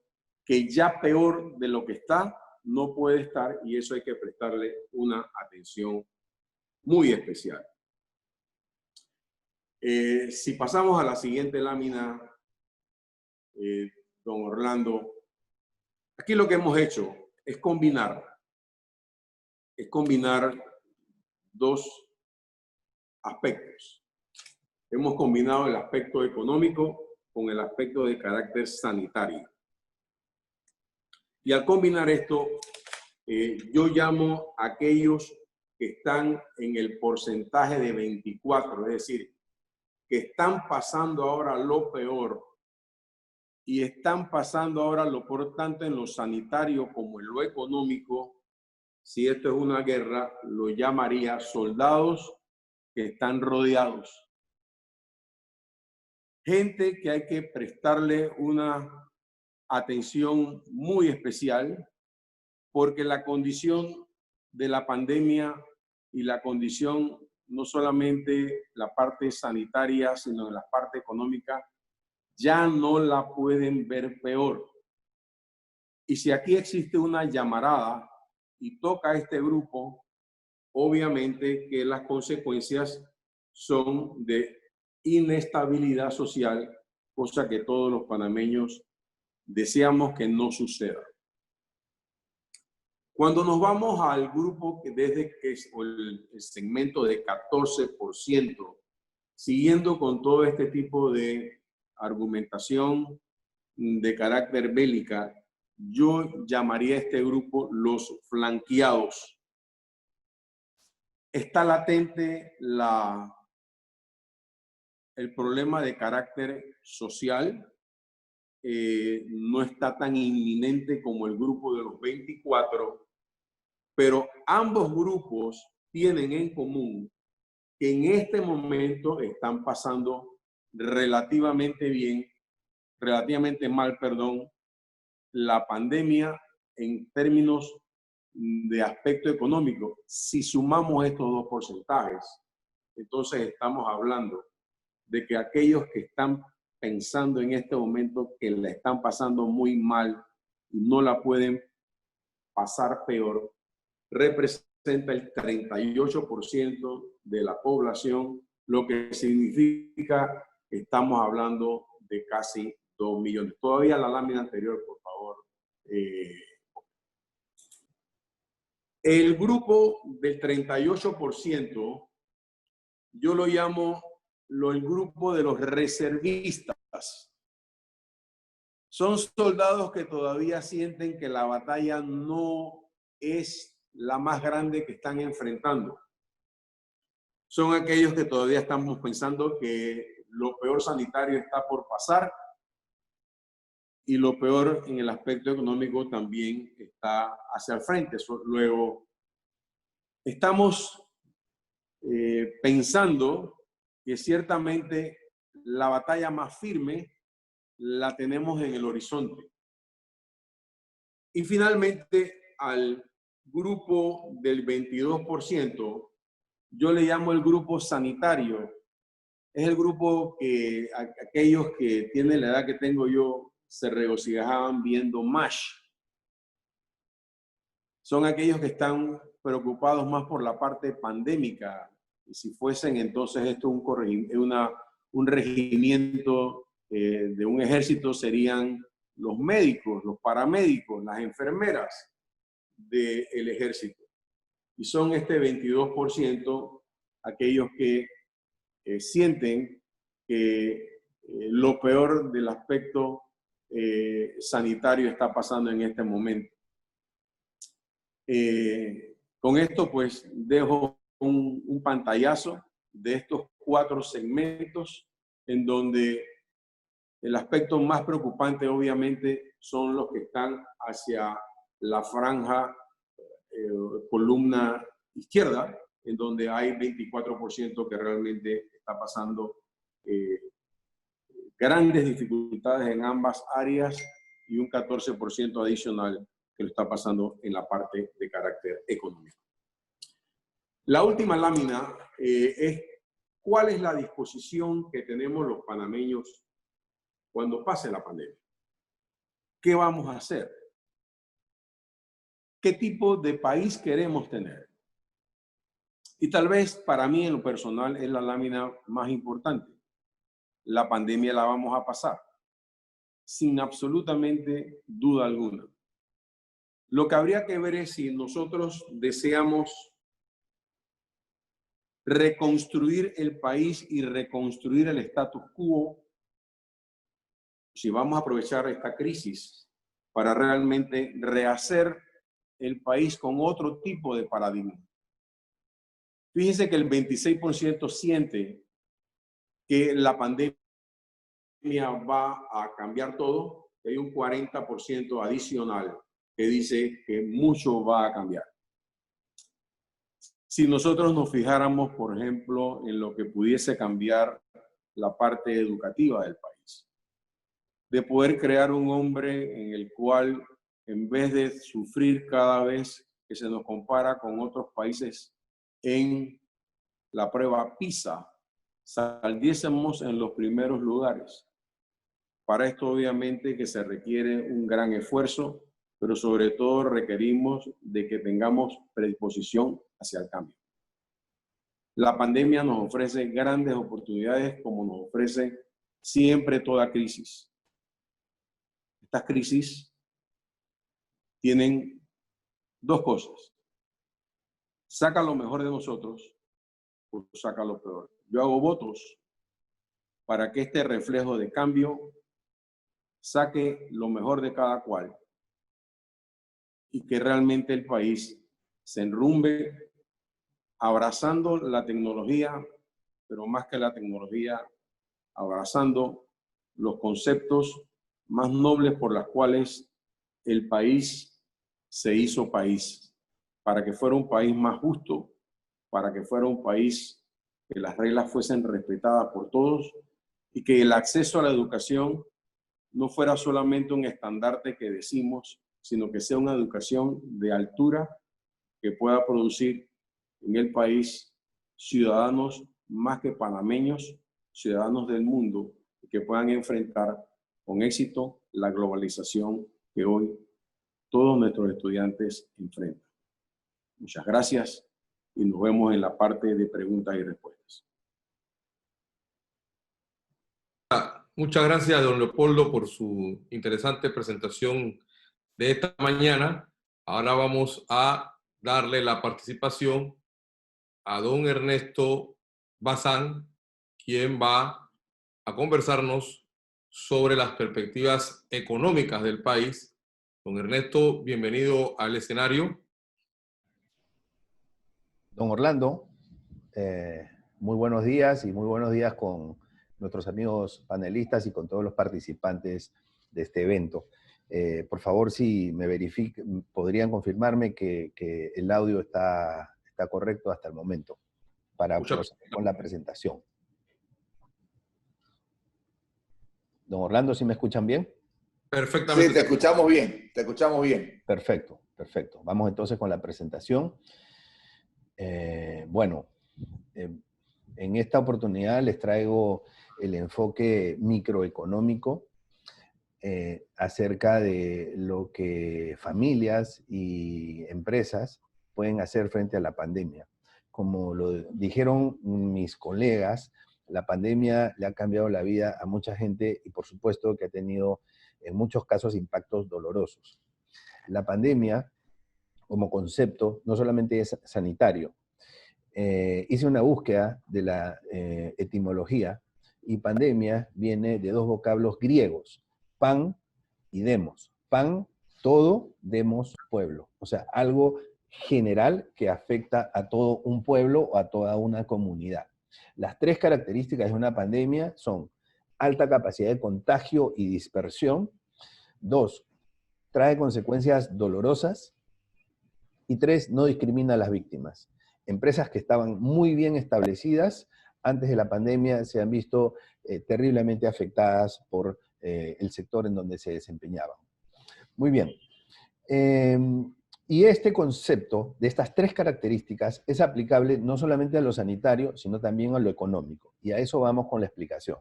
que ya peor de lo que está no puede estar y eso hay que prestarle una atención muy especial. Si pasamos a la siguiente lámina, don Orlando, aquí lo que hemos hecho es combinar dos aspectos. Hemos combinado el aspecto económico con el aspecto de carácter sanitario. Y al combinar esto, yo llamo a aquellos que están en el porcentaje de 24, es decir, que están pasando ahora lo peor y están pasando ahora lo peor tanto en lo sanitario como en lo económico, si esto es una guerra, lo llamaría soldados que están rodeados. Gente que hay que prestarle una atención muy especial, porque la condición de la pandemia y la condición, no solamente la parte sanitaria, sino la parte económica, ya no la pueden ver peor. Y si aquí existe una llamarada y toca a este grupo, obviamente que las consecuencias son de inestabilidad social, cosa que todos los panameños deseamos que no suceda. Cuando nos vamos al grupo que desde que es el segmento de 14%, siguiendo con todo este tipo de argumentación de carácter bélica, yo llamaría a este grupo los flanqueados. Está latente el problema de carácter social, no está tan inminente como el grupo de los 24, pero ambos grupos tienen en común que en este momento están pasando relativamente mal, la pandemia en términos de aspecto económico. Si sumamos estos dos porcentajes, entonces estamos hablando de que aquellos que están pensando en este momento que la están pasando muy mal y no la pueden pasar peor, representa el 38% de la población, lo que significa que estamos hablando de casi 2 millones. Todavía la lámina anterior, por favor. El grupo del 38%, yo lo llamo el grupo de los reservistas. Son soldados que todavía sienten que la batalla no es la más grande que están enfrentando. Son aquellos que todavía estamos pensando que lo peor sanitario está por pasar y lo peor en el aspecto económico también está hacia el frente. Luego, estamos pensando que ciertamente la batalla más firme la tenemos en el horizonte. Y finalmente, al grupo del 22%, yo le llamo el grupo sanitario. Es el grupo que aquellos que tienen la edad que tengo yo se regocijaban viendo MASH. Son aquellos que están preocupados más por la parte pandémica. Y si fuesen entonces esto un regimiento de un ejército, serían los médicos, los paramédicos, las enfermeras del ejército. Y son este 22% aquellos que sienten que lo peor del aspecto sanitario está pasando en este momento. Con esto pues dejo un pantallazo de estos 4 segmentos en donde el aspecto más preocupante obviamente son los que están hacia la franja columna izquierda, en donde hay 24% que realmente está pasando grandes dificultades en ambas áreas y un 14% adicional que lo está pasando en la parte de carácter económico. La última lámina es cuál es la disposición que tenemos los panameños cuando pase la pandemia. ¿Qué vamos a hacer? ¿Qué tipo de país queremos tener? Y tal vez para mí en lo personal es la lámina más importante. La pandemia la vamos a pasar, sin absolutamente duda alguna. Lo que habría que ver es si nosotros deseamos reconstruir el país y reconstruir el status quo, si vamos a aprovechar esta crisis para realmente rehacer el país con otro tipo de paradigma. Fíjense que el 26% siente que la pandemia va a cambiar todo, y hay un 40% adicional que dice que mucho va a cambiar. si nosotros nos fijáramos, por ejemplo, en lo que pudiese cambiar la parte educativa del país, de poder crear un hombre en el cual, en vez de sufrir cada vez que se nos compara con otros países en la prueba PISA, saliésemos en los primeros lugares. Para esto, obviamente, que se requiere un gran esfuerzo, pero sobre todo requerimos de que tengamos predisposición hacia el cambio. La pandemia nos ofrece grandes oportunidades, como nos ofrece siempre toda crisis. Estas crisis tienen dos cosas: saca lo mejor de nosotros o saca lo peor. Yo hago votos para que este reflejo de cambio saque lo mejor de cada cual y que realmente el país se enrumbe abrazando la tecnología, pero más que la tecnología, abrazando los conceptos más nobles por los cuales el país se hizo país, para que fuera un país más justo, para que fuera un país que las reglas fuesen respetadas por todos y que el acceso a la educación no fuera solamente un estandarte que decimos, sino que sea una educación de altura que pueda producir en el país ciudadanos más que panameños, ciudadanos del mundo, que puedan enfrentar con éxito la globalización que hoy todos nuestros estudiantes enfrentan. Muchas gracias y nos vemos en la parte de preguntas y respuestas. Muchas gracias, don Leopoldo, por su interesante presentación de esta mañana. Ahora vamos a darle la participación a don Ernesto Bazán, quien va a conversarnos sobre las perspectivas económicas del país. Don Ernesto, bienvenido al escenario. Don Orlando, muy buenos días y muy buenos días con nuestros amigos panelistas y con todos los participantes de este evento. Por favor, si me podrían confirmarme que el audio está correcto hasta el momento para proceder con la presentación. Don Orlando, ¿sí me escuchan bien? Perfectamente. Sí, te escuchamos bien, te escuchamos bien. Perfecto, perfecto. Vamos entonces con la presentación. Bueno, en esta oportunidad les traigo el enfoque microeconómico acerca de lo que familias y empresas pueden hacer frente a la pandemia. Como lo dijeron mis colegas, la pandemia le ha cambiado la vida a mucha gente y por supuesto que ha tenido en muchos casos impactos dolorosos. La pandemia, como concepto, no solamente es sanitario. Hice una búsqueda de la etimología y pandemia viene de dos vocablos griegos, pan y demos. Pan, todo, demos, pueblo. O sea, algo general que afecta a todo un pueblo o a toda una comunidad. Las tres características de una pandemia son alta capacidad de contagio y dispersión. 2, trae consecuencias dolorosas. Y 3, no discrimina a las víctimas. Empresas que estaban muy bien establecidas antes de la pandemia se han visto terriblemente afectadas por el sector en donde se desempeñaban. Muy bien. Y este concepto de estas tres características es aplicable no solamente a lo sanitario, sino también a lo económico. Y a eso vamos con la explicación.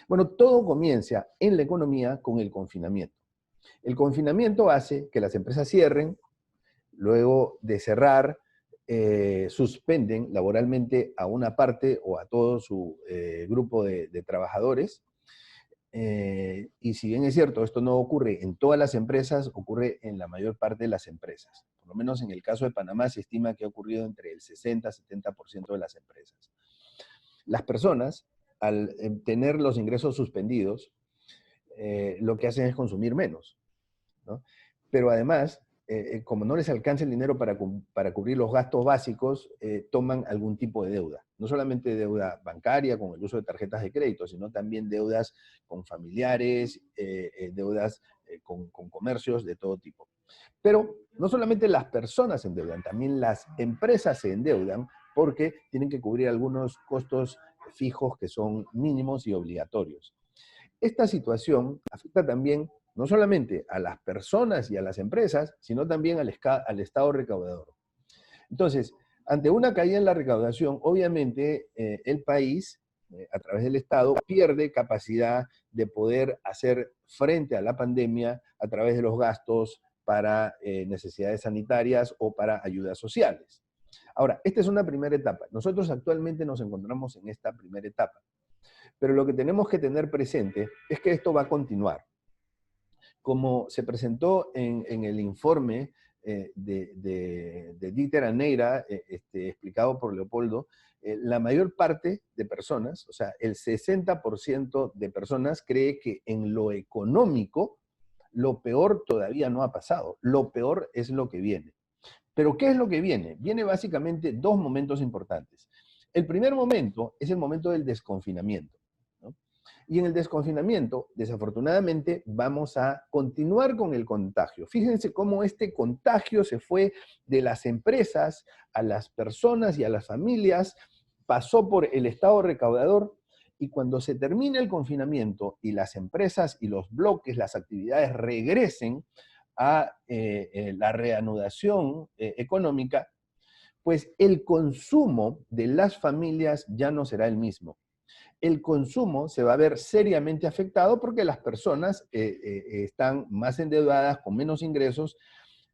Bueno, todo comienza en la economía con el confinamiento. El confinamiento hace que las empresas cierren, luego de cerrar, suspenden laboralmente a una parte o a todo su grupo de trabajadores. Y si bien es cierto, esto no ocurre en todas las empresas, ocurre en la mayor parte de las empresas. Por lo menos en el caso de Panamá se estima que ha ocurrido entre el 60 y 70% de las empresas. Las personas, al tener los ingresos suspendidos, lo que hacen es consumir menos, ¿no? Pero además, como no les alcanza el dinero para cubrir los gastos básicos, toman algún tipo de deuda. No solamente deuda bancaria con el uso de tarjetas de crédito, sino también deudas con familiares, deudas con comercios de todo tipo. Pero no solamente las personas se endeudan, también las empresas se endeudan porque tienen que cubrir algunos costos fijos que son mínimos y obligatorios. Esta situación afecta también no solamente a las personas y a las empresas, sino también al Estado recaudador. Entonces, ante una caída en la recaudación, obviamente el país, a través del Estado, pierde capacidad de poder hacer frente a la pandemia a través de los gastos para necesidades sanitarias o para ayudas sociales. Ahora, esta es una primera etapa. Nosotros actualmente nos encontramos en esta primera etapa. Pero lo que tenemos que tener presente es que esto va a continuar. Como se presentó en el informe de Dieter Aneira, explicado por Leopoldo, la mayor parte de personas, o sea, el 60% de personas cree que en lo económico, lo peor todavía no ha pasado. Lo peor es lo que viene. Pero ¿qué es lo que viene? Viene básicamente dos momentos importantes. El primer momento es el momento del desconfinamiento, ¿no? Y en el desconfinamiento, desafortunadamente, vamos a continuar con el contagio. Fíjense cómo este contagio se fue de las empresas a las personas y a las familias, pasó por el Estado recaudador, y cuando se termine el confinamiento y las empresas y los bloques, las actividades regresen a la reanudación económica, pues el consumo de las familias ya no será el mismo. El consumo se va a ver seriamente afectado porque las personas están más endeudadas, con menos ingresos,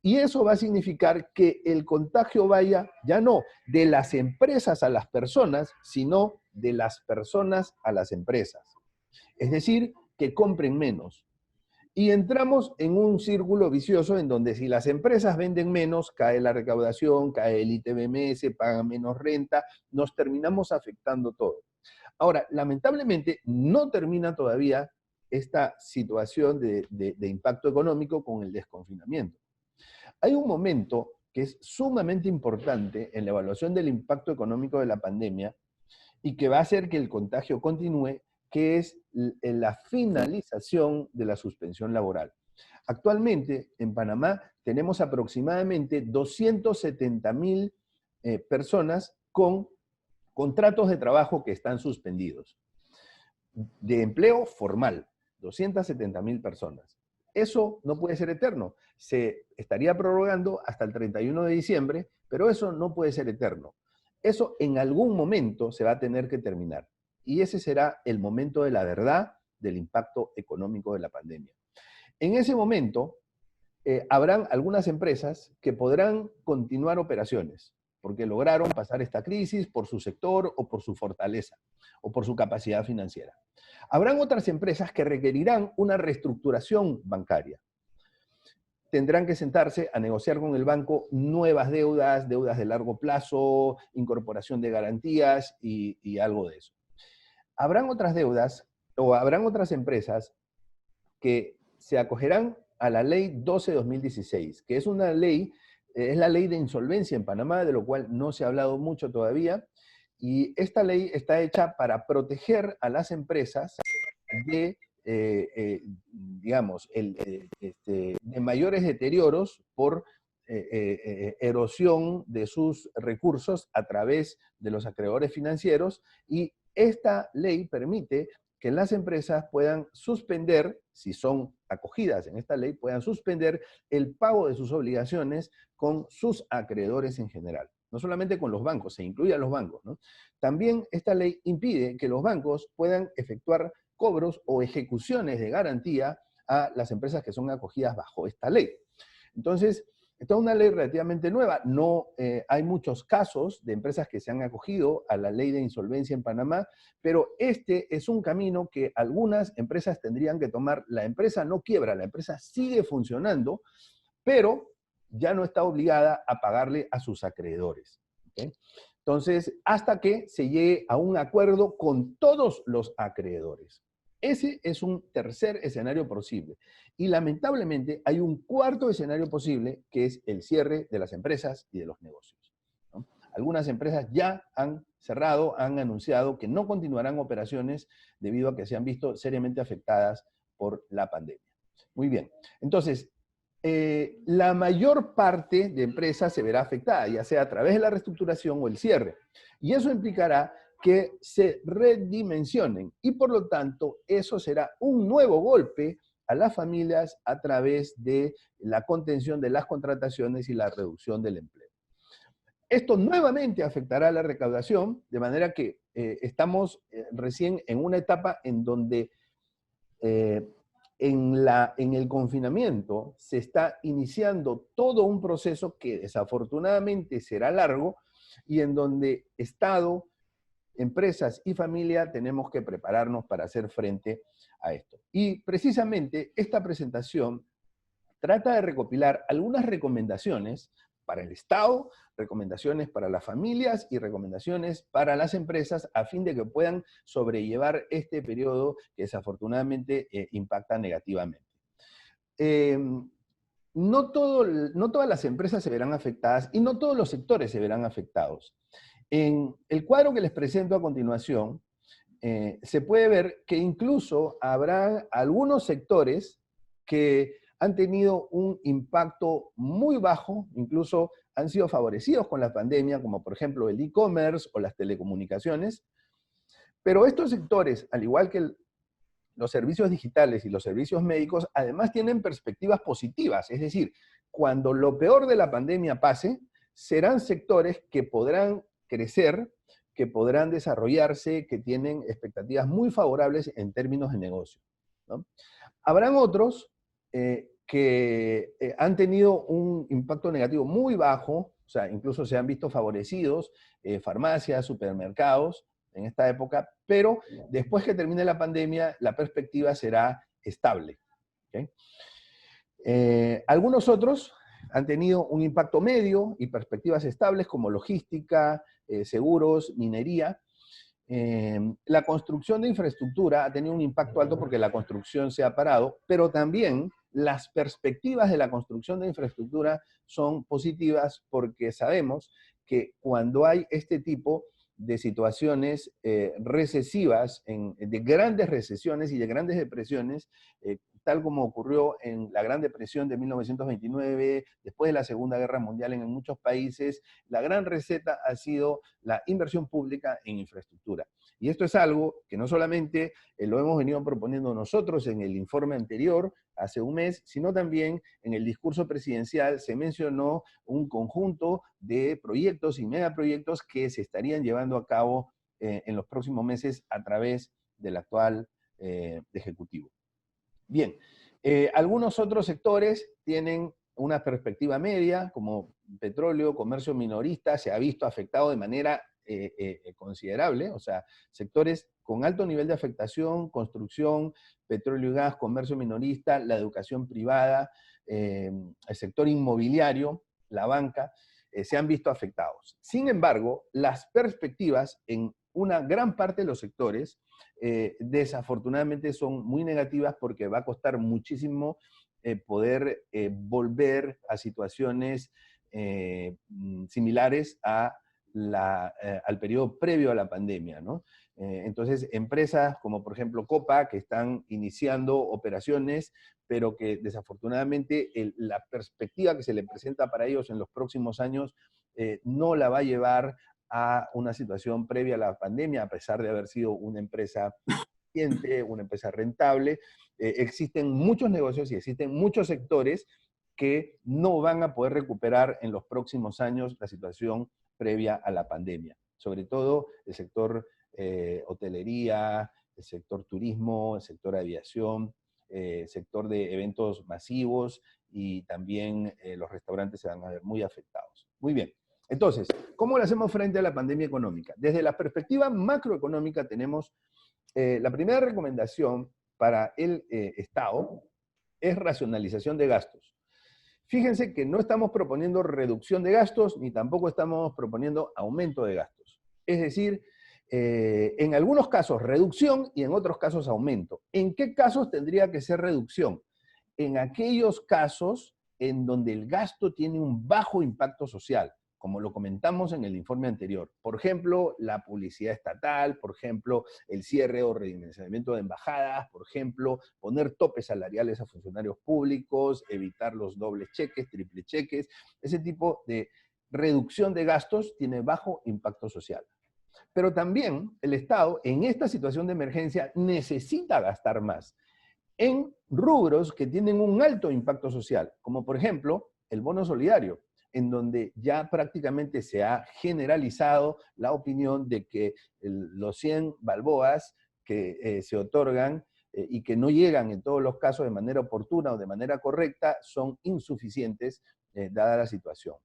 y eso va a significar que el contagio vaya ya no de las empresas a las personas, sino de las personas a las empresas. Es decir, que compren menos. Y entramos en un círculo vicioso en donde si las empresas venden menos, cae la recaudación, cae el ITBMS, pagan menos renta, nos terminamos afectando todo. Ahora, lamentablemente, no termina todavía esta situación de impacto económico con el desconfinamiento. Hay un momento que es sumamente importante en la evaluación del impacto económico de la pandemia y que va a hacer que el contagio continúe, que es la finalización de la suspensión laboral. Actualmente, en Panamá, tenemos aproximadamente 270.000 personas con contratos de trabajo que están suspendidos. De empleo formal, 270.000 personas. Eso no puede ser eterno. Se estaría prorrogando hasta el 31 de diciembre, pero eso no puede ser eterno. Eso en algún momento se va a tener que terminar. Y ese será el momento de la verdad del impacto económico de la pandemia. En ese momento, habrán algunas empresas que podrán continuar operaciones, porque lograron pasar esta crisis por su sector o por su fortaleza, o por su capacidad financiera. Habrán otras empresas que requerirán una reestructuración bancaria. Tendrán que sentarse a negociar con el banco nuevas deudas, deudas de largo plazo, incorporación de garantías y algo de eso. Habrán otras deudas o habrán otras empresas que se acogerán a la ley 12/2016, que es una ley, es la ley de insolvencia en Panamá, de lo cual no se ha hablado mucho todavía, y esta ley está hecha para proteger a las empresas de, digamos, de mayores deterioros por erosión de sus recursos a través de los acreedores financieros, y esta ley permite que las empresas puedan suspender, si son acogidas en esta ley, puedan suspender el pago de sus obligaciones con sus acreedores en general. No solamente con los bancos, se incluye a los bancos, ¿no? También esta ley impide que los bancos puedan efectuar cobros o ejecuciones de garantía a las empresas que son acogidas bajo esta ley. Entonces, esta es una ley relativamente nueva. No hay muchos casos de empresas que se han acogido a la ley de insolvencia en Panamá, pero este es un camino que algunas empresas tendrían que tomar. La empresa no quiebra, la empresa sigue funcionando, pero ya no está obligada a pagarle a sus acreedores, ¿okay? Entonces, hasta que se llegue a un acuerdo con todos los acreedores. Ese es un tercer escenario posible. Y lamentablemente hay un cuarto escenario posible, que es el cierre de las empresas y de los negocios, ¿no? Algunas empresas ya han cerrado, han anunciado que no continuarán operaciones debido a que se han visto seriamente afectadas por la pandemia. Muy bien. Entonces, la mayor parte de empresas se verá afectada, ya sea a través de la reestructuración o el cierre. Y eso implicará que se redimensionen y por lo tanto eso será un nuevo golpe a las familias a través de la contención de las contrataciones y la reducción del empleo. Esto nuevamente afectará a la recaudación, de manera que estamos recién en una etapa en donde en el confinamiento se está iniciando todo un proceso que desafortunadamente será largo y en donde Estado, empresas y familia tenemos que prepararnos para hacer frente a esto. Y precisamente esta presentación trata de recopilar algunas recomendaciones para el Estado, recomendaciones para las familias y recomendaciones para las empresas a fin de que puedan sobrellevar este periodo que desafortunadamente impacta negativamente. No todas las empresas se verán afectadas y no todos los sectores se verán afectados. En el cuadro que les presento a continuación, se puede ver que incluso habrá algunos sectores que han tenido un impacto muy bajo, incluso han sido favorecidos con la pandemia, como por ejemplo el e-commerce o las telecomunicaciones. Pero estos sectores, al igual que los servicios digitales y los servicios médicos, además tienen perspectivas positivas. Es decir, cuando lo peor de la pandemia pase, serán sectores que podrán crecer, que podrán desarrollarse, que tienen expectativas muy favorables en términos de negocio, ¿no? Habrán otros que han tenido un impacto negativo muy bajo, o sea, incluso se han visto favorecidos, farmacias, supermercados, en esta época, pero después que termine la pandemia, la perspectiva será estable. ¿Okay? Algunos otros han tenido un impacto medio y perspectivas estables como logística, seguros, minería. La construcción de infraestructura ha tenido un impacto alto porque la construcción se ha parado, pero también las perspectivas de la construcción de infraestructura son positivas porque sabemos que cuando hay este tipo de situaciones recesivas, de grandes recesiones y de grandes depresiones, tal como ocurrió en la Gran Depresión de 1929, después de la Segunda Guerra Mundial en muchos países, la gran receta ha sido la inversión pública en infraestructura. Y esto es algo que no solamente lo hemos venido proponiendo nosotros en el informe anterior, hace un mes, sino también en el discurso presidencial se mencionó un conjunto de proyectos y megaproyectos que se estarían llevando a cabo en los próximos meses a través del actual Ejecutivo. Bien, algunos otros sectores tienen una perspectiva media, como petróleo, comercio minorista, se ha visto afectado de manera considerable, o sea, sectores con alto nivel de afectación, construcción, petróleo y gas, comercio minorista, la educación privada, el sector inmobiliario, la banca, se han visto afectados. Sin embargo, las perspectivas en una gran parte de los sectores desafortunadamente son muy negativas porque va a costar muchísimo poder volver a situaciones similares al periodo previo a la pandemia, ¿no? Entonces, empresas como por ejemplo Copa, que están iniciando operaciones, pero que desafortunadamente la perspectiva que se le presenta para ellos en los próximos años no la va a llevar a una situación previa a la pandemia, a pesar de haber sido una empresa eficiente, una empresa rentable. Existen muchos negocios y existen muchos sectores que no van a poder recuperar en los próximos años la situación previa a la pandemia. Sobre todo el sector hotelería, el sector turismo, el sector aviación, sector de eventos masivos y también los restaurantes se van a ver muy afectados. Muy bien. Entonces, ¿cómo le hacemos frente a la pandemia económica? Desde la perspectiva macroeconómica tenemos la primera recomendación para el Estado es racionalización de gastos. Fíjense que no estamos proponiendo reducción de gastos ni tampoco estamos proponiendo aumento de gastos. Es decir, en algunos casos reducción y en otros casos aumento. ¿En qué casos tendría que ser reducción? En aquellos casos en donde el gasto tiene un bajo impacto social. como lo comentamos en el informe anterior. Por ejemplo, la publicidad estatal, por ejemplo, el cierre o redimensionamiento de embajadas, por ejemplo, poner topes salariales a funcionarios públicos, evitar los dobles cheques, triple cheques. Ese tipo de reducción de gastos tiene bajo impacto social. Pero también el Estado, en esta situación de emergencia, necesita gastar más en rubros que tienen un alto impacto social, como por ejemplo el bono solidario, en donde ya prácticamente se ha generalizado la opinión de que los 100 balboas que se otorgan y que no llegan en todos los casos de manera oportuna o de manera correcta son insuficientes dada la situación.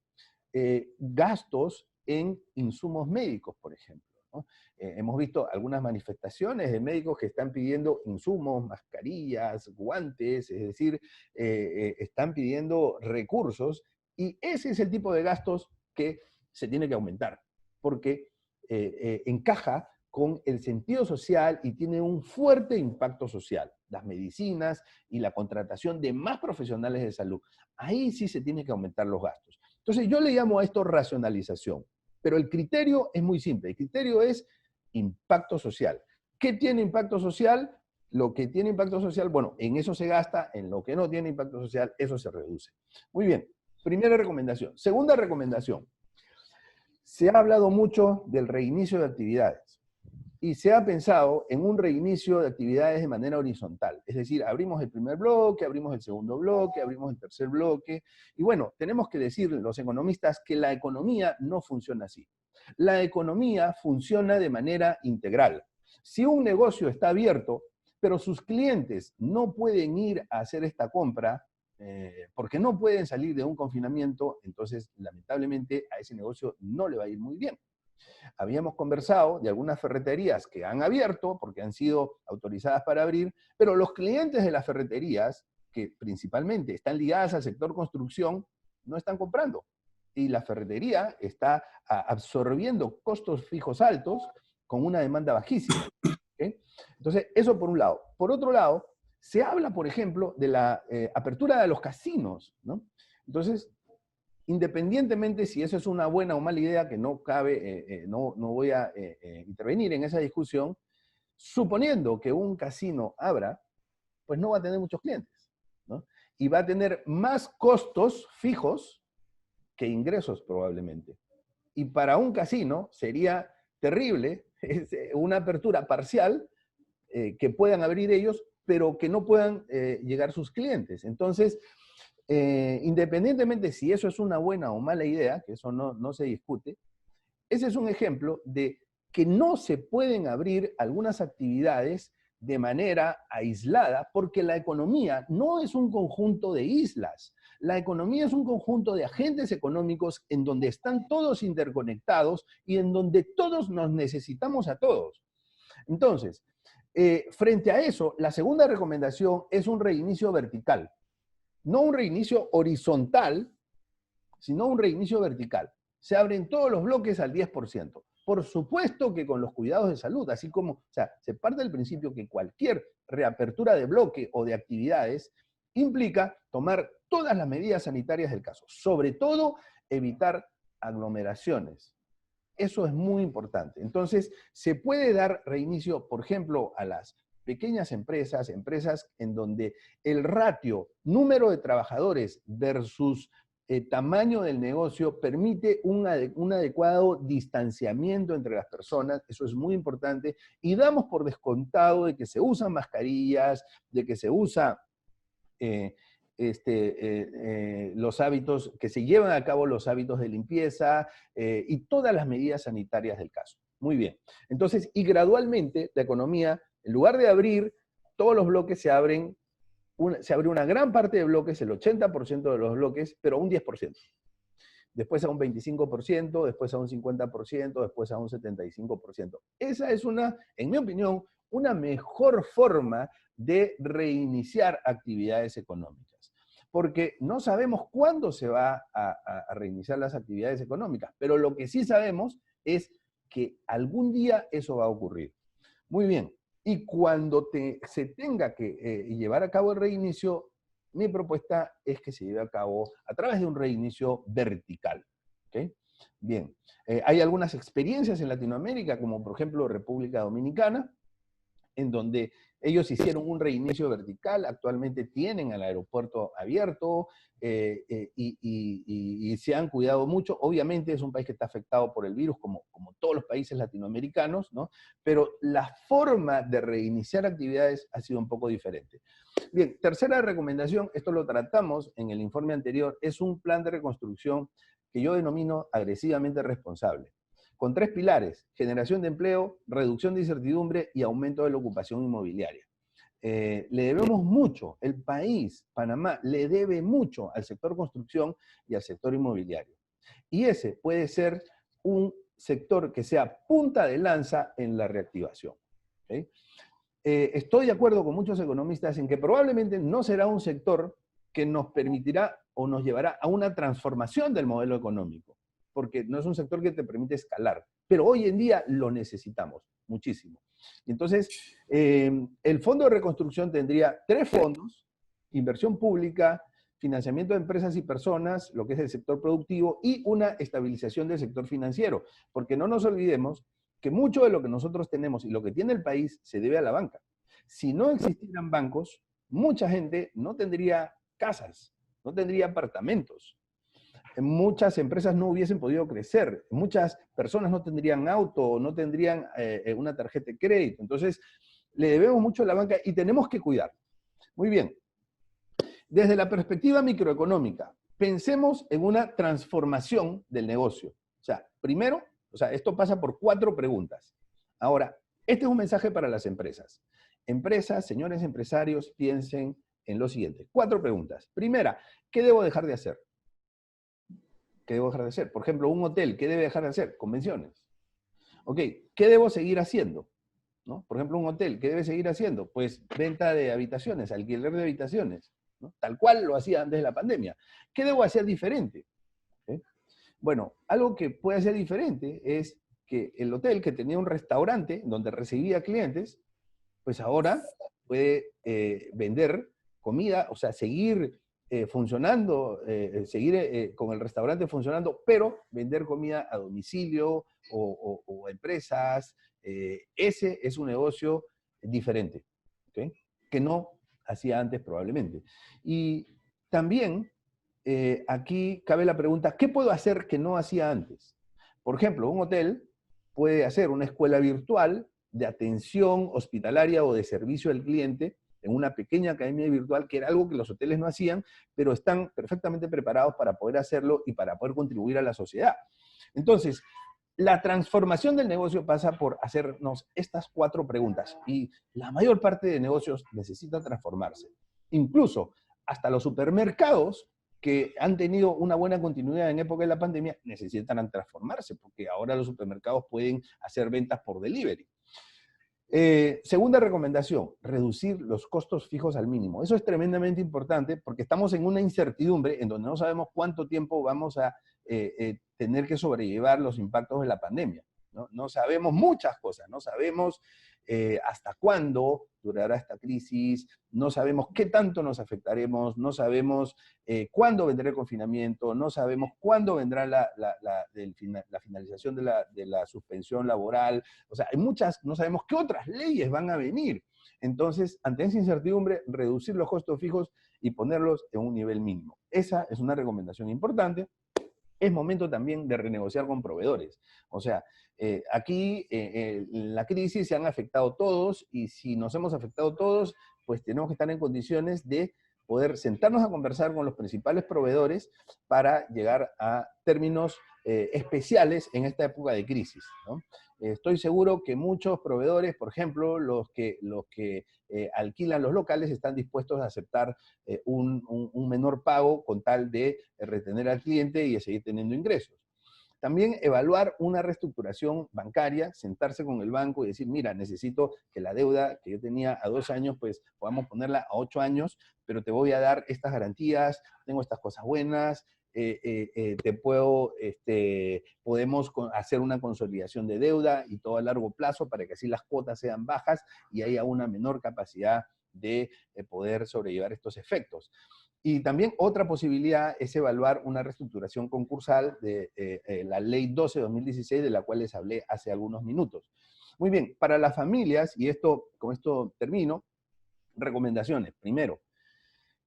Gastos en insumos médicos, por ejemplo, ¿no? Hemos visto algunas manifestaciones de médicos que están pidiendo insumos, mascarillas, guantes, es decir, están pidiendo recursos, y ese es el tipo de gastos que se tiene que aumentar, porque encaja con el sentido social y tiene un fuerte impacto social. Las medicinas y la contratación de más profesionales de salud. Ahí sí se tiene que aumentar los gastos. Entonces yo le llamo a esto racionalización, pero el criterio es muy simple. El criterio es impacto social. ¿Qué tiene impacto social? Lo que tiene impacto social, bueno, en eso se gasta, en lo que no tiene impacto social, eso se reduce. Muy bien, primera recomendación. Segunda recomendación. Se ha hablado mucho del reinicio de actividades y se ha pensado en un reinicio de actividades de manera horizontal. Es decir, abrimos el primer bloque, abrimos el segundo bloque, abrimos el tercer bloque. Y bueno, tenemos que decir los economistas que la economía no funciona así. La economía funciona de manera integral. Si un negocio está abierto, pero sus clientes no pueden ir a hacer esta compra, porque no pueden salir de un confinamiento, entonces lamentablemente a ese negocio no le va a ir muy bien. Habíamos conversado de algunas ferreterías que han abierto porque han sido autorizadas para abrir, pero los clientes de las ferreterías, que principalmente están ligadas al sector construcción, no están comprando. Y la ferretería está absorbiendo costos fijos altos con una demanda bajísima. ¿Okay? Entonces, eso por un lado. Por otro lado, se habla, por ejemplo, de la apertura de los casinos, ¿no? Entonces, independientemente si eso es una buena o mala idea, que no cabe, no voy a intervenir en esa discusión, suponiendo que un casino abra, pues no va a tener muchos clientes, ¿no? Y va a tener más costos fijos que ingresos probablemente. Y para un casino sería terrible una apertura parcial que puedan abrir ellos, pero que no puedan llegar sus clientes. Entonces, independientemente si eso es una buena o mala idea, que eso no se discute, ese es un ejemplo de que no se pueden abrir algunas actividades de manera aislada, porque la economía no es un conjunto de islas. La economía es un conjunto de agentes económicos en donde están todos interconectados y en donde todos nos necesitamos a todos. Entonces, frente a eso, la segunda recomendación es un reinicio vertical. No un reinicio horizontal, sino un reinicio vertical. Se abren todos los bloques al 10%. Por supuesto que con los cuidados de salud, así como, o sea, se parte del principio que cualquier reapertura de bloque o de actividades implica tomar todas las medidas sanitarias del caso. Sobre todo, evitar aglomeraciones. Eso es muy importante. Entonces, se puede dar reinicio, por ejemplo, a las pequeñas empresas, empresas en donde el ratio, número de trabajadores versus tamaño del negocio permite un adecuado distanciamiento entre las personas, eso es muy importante, y damos por descontado de que se usan mascarillas, de que se usa los hábitos, que se llevan a cabo los hábitos de limpieza y todas las medidas sanitarias del caso. Muy bien. Entonces, y gradualmente la economía, en lugar de abrir todos los bloques, se abre una gran parte de bloques, el 80% de los bloques, pero un 10%. Después a un 25%, después a un 50%, después a un 75%. Esa es en mi opinión, una mejor forma de reiniciar actividades económicas. Porque no sabemos cuándo se va a reiniciar las actividades económicas, pero lo que sí sabemos es que algún día eso va a ocurrir. Muy bien. Y cuando se tenga que llevar a cabo el reinicio, mi propuesta es que se lleve a cabo a través de un reinicio vertical. ¿Okay? Bien, hay algunas experiencias en Latinoamérica, como por ejemplo República Dominicana, en donde ellos hicieron un reinicio vertical, actualmente tienen el aeropuerto abierto y se han cuidado mucho. Obviamente es un país que está afectado por el virus, como todos los países latinoamericanos, ¿no? Pero la forma de reiniciar actividades ha sido un poco diferente. Bien, tercera recomendación, esto lo tratamos en el informe anterior, es un plan de reconstrucción que yo denomino agresivamente responsable, con 3 pilares: generación de empleo, reducción de incertidumbre y aumento de la ocupación inmobiliaria. Le debemos mucho, el país, Panamá, le debe mucho al sector construcción y al sector inmobiliario. Y ese puede ser un sector que sea punta de lanza en la reactivación. ¿Okay? Estoy de acuerdo con muchos economistas en que probablemente no será un sector que nos permitirá o nos llevará a una transformación del modelo económico, porque no es un sector que te permite escalar, pero hoy en día lo necesitamos muchísimo. Entonces, el Fondo de Reconstrucción tendría 3 fondos: inversión pública, financiamiento de empresas y personas, lo que es el sector productivo, y una estabilización del sector financiero, porque no nos olvidemos que mucho de lo que nosotros tenemos y lo que tiene el país se debe a la banca. Si no existieran bancos, mucha gente no tendría casas, no tendría apartamentos. Muchas empresas no hubiesen podido crecer, muchas personas no tendrían auto, no tendrían una tarjeta de crédito. Entonces, le debemos mucho a la banca y tenemos que cuidar. Muy bien. Desde la perspectiva microeconómica, pensemos en una transformación del negocio. O sea, primero, esto pasa por 4 preguntas. Ahora, este es un mensaje para las empresas. Empresas, señores empresarios, piensen en lo siguiente. 4 preguntas. Primera, ¿qué debo dejar de hacer? ¿Qué debo dejar de hacer? Por ejemplo, un hotel, ¿qué debe dejar de hacer? Convenciones. Ok, ¿qué debo seguir haciendo? ¿No? Por ejemplo, un hotel, ¿qué debe seguir haciendo? Pues venta de habitaciones, alquiler de habitaciones, ¿no? Tal cual lo hacía antes de la pandemia. ¿Qué debo hacer diferente? ¿Okay? Bueno, algo que puede ser diferente es que el hotel, que tenía un restaurante donde recibía clientes, pues ahora puede vender comida, o sea, seguir funcionando, seguir con el restaurante funcionando, pero vender comida a domicilio o a empresas. Ese es un negocio diferente, ¿okay? Que no hacía antes probablemente. Y también aquí cabe la pregunta, ¿qué puedo hacer que no hacía antes? Por ejemplo, un hotel puede hacer una escuela virtual de atención hospitalaria o de servicio al cliente en una pequeña academia virtual, que era algo que los hoteles no hacían, pero están perfectamente preparados para poder hacerlo y para poder contribuir a la sociedad. Entonces, la transformación del negocio pasa por hacernos estas 4 preguntas, y la mayor parte de negocios necesita transformarse. Incluso hasta los supermercados, que han tenido una buena continuidad en época de la pandemia, necesitan transformarse, porque ahora los supermercados pueden hacer ventas por delivery. Segunda recomendación, reducir los costos fijos al mínimo. Eso es tremendamente importante porque estamos en una incertidumbre en donde no sabemos cuánto tiempo vamos a tener que sobrellevar los impactos de la pandemia, ¿no? No sabemos muchas cosas, no sabemos hasta cuándo durará esta crisis, no sabemos qué tanto nos afectaremos, no sabemos cuándo vendrá el confinamiento, no sabemos cuándo vendrá la finalización de la suspensión laboral. O sea, hay muchas, no sabemos qué otras leyes van a venir. Entonces, ante esa incertidumbre, reducir los costos fijos y ponerlos en un nivel mínimo. Esa es una recomendación importante. Es momento también de renegociar con proveedores. O sea, aquí en la crisis se han afectado todos, y si nos hemos afectado todos, pues tenemos que estar en condiciones de poder sentarnos a conversar con los principales proveedores para llegar a términos especiales en esta época de crisis, ¿no? Estoy seguro que muchos proveedores, por ejemplo, los que alquilan los locales, están dispuestos a aceptar un menor pago con tal de retener al cliente y de seguir teniendo ingresos. También evaluar una reestructuración bancaria, sentarse con el banco y decir, mira, necesito que la deuda que yo tenía a 2 años, pues podamos ponerla a 8 años, pero te voy a dar estas garantías, tengo estas cosas buenas, podemos hacer una consolidación de deuda y todo a largo plazo para que así las cuotas sean bajas y haya una menor capacidad de poder sobrellevar estos efectos. Y también otra posibilidad es evaluar una reestructuración concursal de la Ley 12/2016, de la cual les hablé hace algunos minutos. Muy bien, para las familias, y con esto termino, recomendaciones. Primero,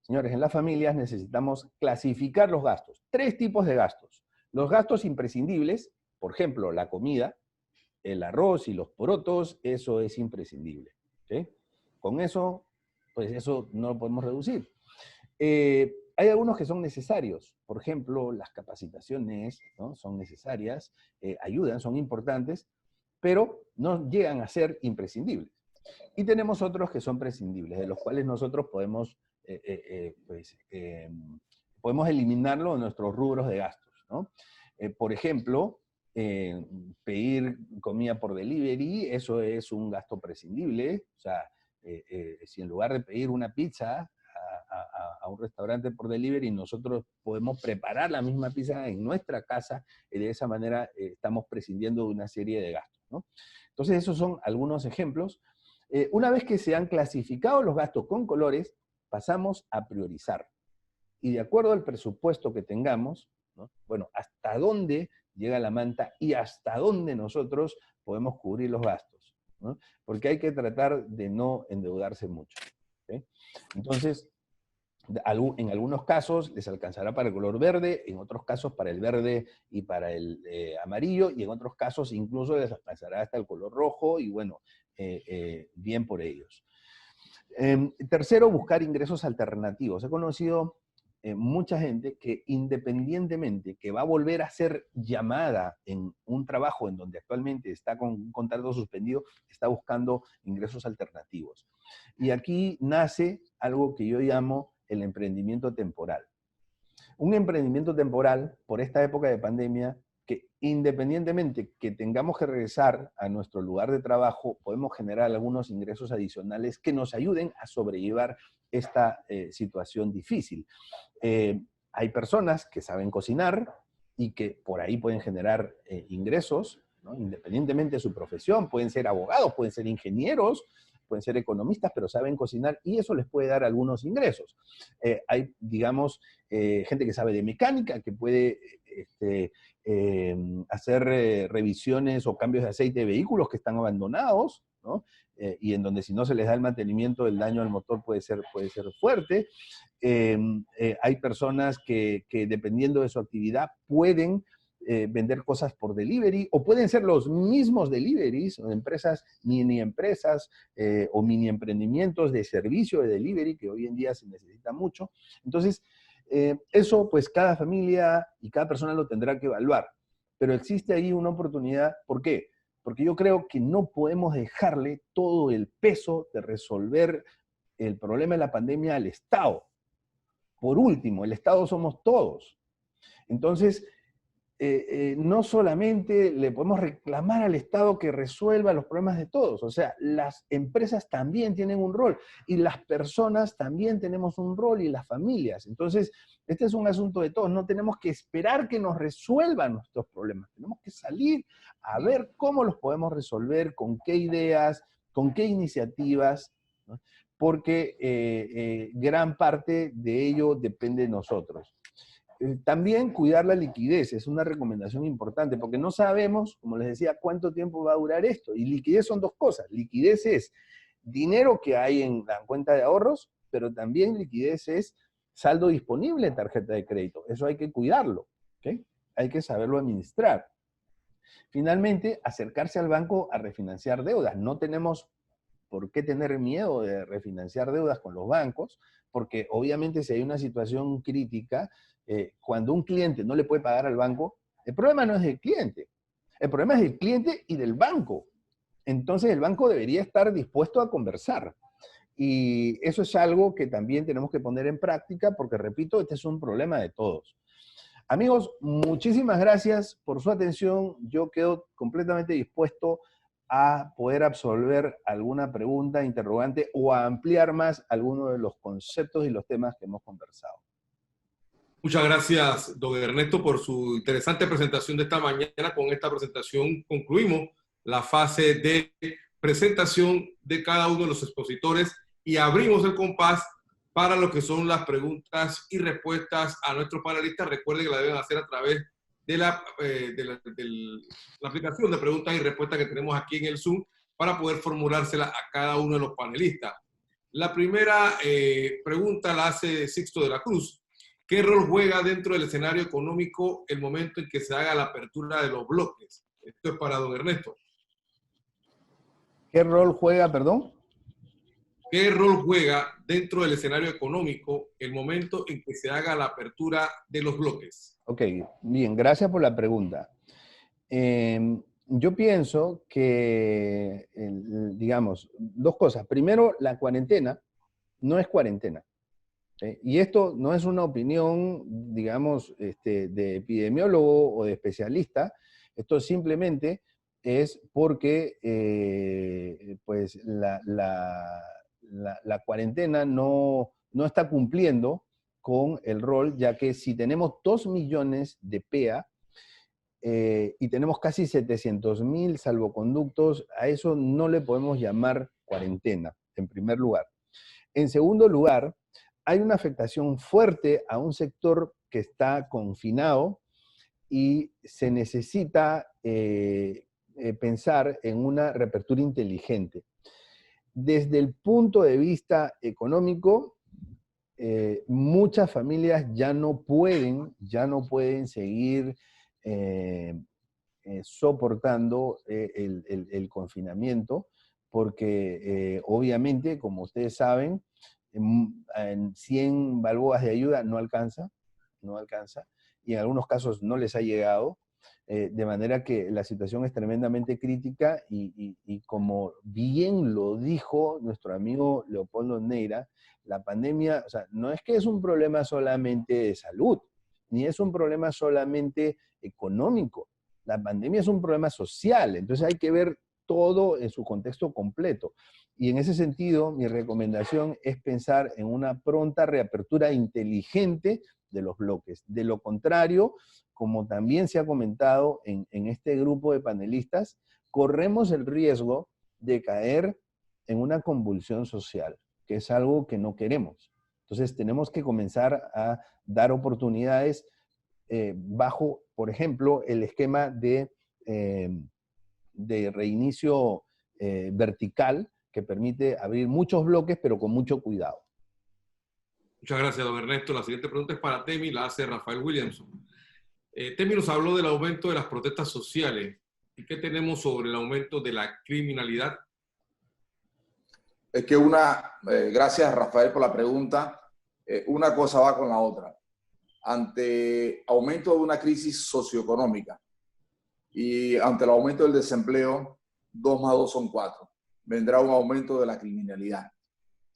señores, en las familias necesitamos clasificar los gastos. 3 tipos de gastos. Los gastos imprescindibles, por ejemplo, la comida, el arroz y los porotos, eso es imprescindible. ¿Sí? Con eso, pues eso no lo podemos reducir. Hay algunos que son necesarios. Por ejemplo, las capacitaciones, ¿no? Son necesarias, ayudan, son importantes, pero no llegan a ser imprescindibles. Y tenemos otros que son prescindibles, de los cuales nosotros podemos eliminarlo de nuestros rubros de gastos, ¿no? Por ejemplo, pedir comida por delivery, eso es un gasto prescindible. O sea, si en lugar de pedir una pizza a un restaurante por delivery, nosotros podemos preparar la misma pizza en nuestra casa, y de esa manera estamos prescindiendo de una serie de gastos, ¿no? Entonces, esos son algunos ejemplos. Una vez que se han clasificado los gastos con colores, pasamos a priorizar. Y de acuerdo al presupuesto que tengamos, ¿no? Bueno, hasta dónde llega la manta y hasta dónde nosotros podemos cubrir los gastos, ¿no? Porque hay que tratar de no endeudarse mucho, ¿sí? Entonces, en algunos casos les alcanzará para el color verde, en otros casos para el verde y para el amarillo, y en otros casos incluso les alcanzará hasta el color rojo, y bueno, bien por ellos. Tercero, buscar ingresos alternativos. He conocido mucha gente que, independientemente que va a volver a ser llamada en un trabajo en donde actualmente está con un contrato suspendido, está buscando ingresos alternativos. Y aquí nace algo que yo llamo el emprendimiento temporal. Un emprendimiento temporal, por esta época de pandemia, que independientemente que tengamos que regresar a nuestro lugar de trabajo, podemos generar algunos ingresos adicionales que nos ayuden a sobrellevar esta situación difícil. Hay personas que saben cocinar y que por ahí pueden generar ingresos, ¿no? Independientemente de su profesión. Pueden ser abogados, pueden ser ingenieros, pueden ser economistas, pero saben cocinar, y eso les puede dar algunos ingresos. Hay, digamos, gente que sabe de mecánica, que puede hacer revisiones o cambios de aceite de vehículos que están abandonados, ¿no? Y en donde si no se les da el mantenimiento, el daño al motor puede ser fuerte. Hay personas que dependiendo de su actividad pueden vender cosas por delivery, o pueden ser los mismos deliveries, o empresas, mini empresas o mini emprendimientos de servicio de delivery, que hoy en día se necesita mucho. Entonces, eso pues cada familia y cada persona lo tendrá que evaluar. Pero existe ahí una oportunidad. ¿Por qué? Porque yo creo que no podemos dejarle todo el peso de resolver el problema de la pandemia al Estado. Por último, el Estado somos todos. Entonces, no solamente le podemos reclamar al Estado que resuelva los problemas de todos, o sea, las empresas también tienen un rol, y las personas también tenemos un rol, y las familias. Entonces, este es un asunto de todos. No tenemos que esperar que nos resuelvan nuestros problemas, tenemos que salir a ver cómo los podemos resolver, con qué ideas, con qué iniciativas, ¿no? Porque gran parte de ello depende de nosotros. También cuidar la liquidez es una recomendación importante, porque no sabemos, como les decía, cuánto tiempo va a durar esto. Y liquidez son dos cosas. Liquidez es dinero que hay en la cuenta de ahorros, pero también liquidez es saldo disponible en tarjeta de crédito. Eso hay que cuidarlo, ¿okay? Hay que saberlo administrar. Finalmente, acercarse al banco a refinanciar deudas. No tenemos por qué tener miedo de refinanciar deudas con los bancos, porque obviamente si hay una situación crítica, cuando un cliente no le puede pagar al banco, el problema no es del cliente, el problema es del cliente y del banco. Entonces el banco debería estar dispuesto a conversar. Y eso es algo que también tenemos que poner en práctica, porque repito, este es un problema de todos. Amigos, muchísimas gracias por su atención. Yo quedo completamente dispuesto a poder absolver alguna pregunta, interrogante, o a ampliar más algunos de los conceptos y los temas que hemos conversado. Muchas gracias, don Ernesto, por su interesante presentación de esta mañana. Con esta presentación concluimos la fase de presentación de cada uno de los expositores y abrimos el compás para lo que son las preguntas y respuestas a nuestros panelistas. Recuerden que la deben hacer a través de la aplicación de preguntas y respuestas que tenemos aquí en el Zoom para poder formulársela a cada uno de los panelistas. La primera pregunta la hace Sixto de la Cruz. ¿Qué rol juega dentro del escenario económico el momento en que se haga la apertura de los bloques? Esto es para don Ernesto. ¿Qué rol juega, perdón? ¿Qué rol juega dentro del escenario económico el momento en que se haga la apertura de los bloques? Ok, bien, gracias por la pregunta. Yo pienso que, digamos, dos cosas. Primero, la cuarentena no es cuarentena. Y esto no es una opinión, digamos, de epidemiólogo o de especialista. Esto simplemente es porque pues la cuarentena no está cumpliendo con el rol, ya que si tenemos 2 millones de PEA y tenemos casi 700.000 salvoconductos, a eso no le podemos llamar cuarentena, en primer lugar. En segundo lugar, hay una afectación fuerte a un sector que está confinado y se necesita pensar en una reapertura inteligente. Desde el punto de vista económico, muchas familias ya no pueden seguir soportando el confinamiento, porque obviamente, como ustedes saben, en 100 balboas de ayuda no alcanza, y en algunos casos no les ha llegado, de manera que la situación es tremendamente crítica y como bien lo dijo nuestro amigo Leopoldo Neira, la pandemia, o sea, no es que es un problema solamente de salud, ni es un problema solamente económico. La pandemia es un problema social, entonces hay que ver todo en su contexto completo. Y en ese sentido, mi recomendación es pensar en una pronta reapertura inteligente de los bloques. De lo contrario, como también se ha comentado en este grupo de panelistas, corremos el riesgo de caer en una convulsión social, que es algo que no queremos. Entonces tenemos que comenzar a dar oportunidades bajo, por ejemplo, el esquema de reinicio vertical, que permite abrir muchos bloques, pero con mucho cuidado. Muchas gracias, don Ernesto. La siguiente pregunta es para Temi, la hace Rafael Williamson. Temi nos habló del aumento de las protestas sociales. ¿Y qué tenemos sobre el aumento de la criminalidad? Es que gracias Rafael por la pregunta, una cosa va con la otra. Ante aumento de una crisis socioeconómica y ante el aumento del desempleo, 2 más 2 son 4. Vendrá un aumento de la criminalidad.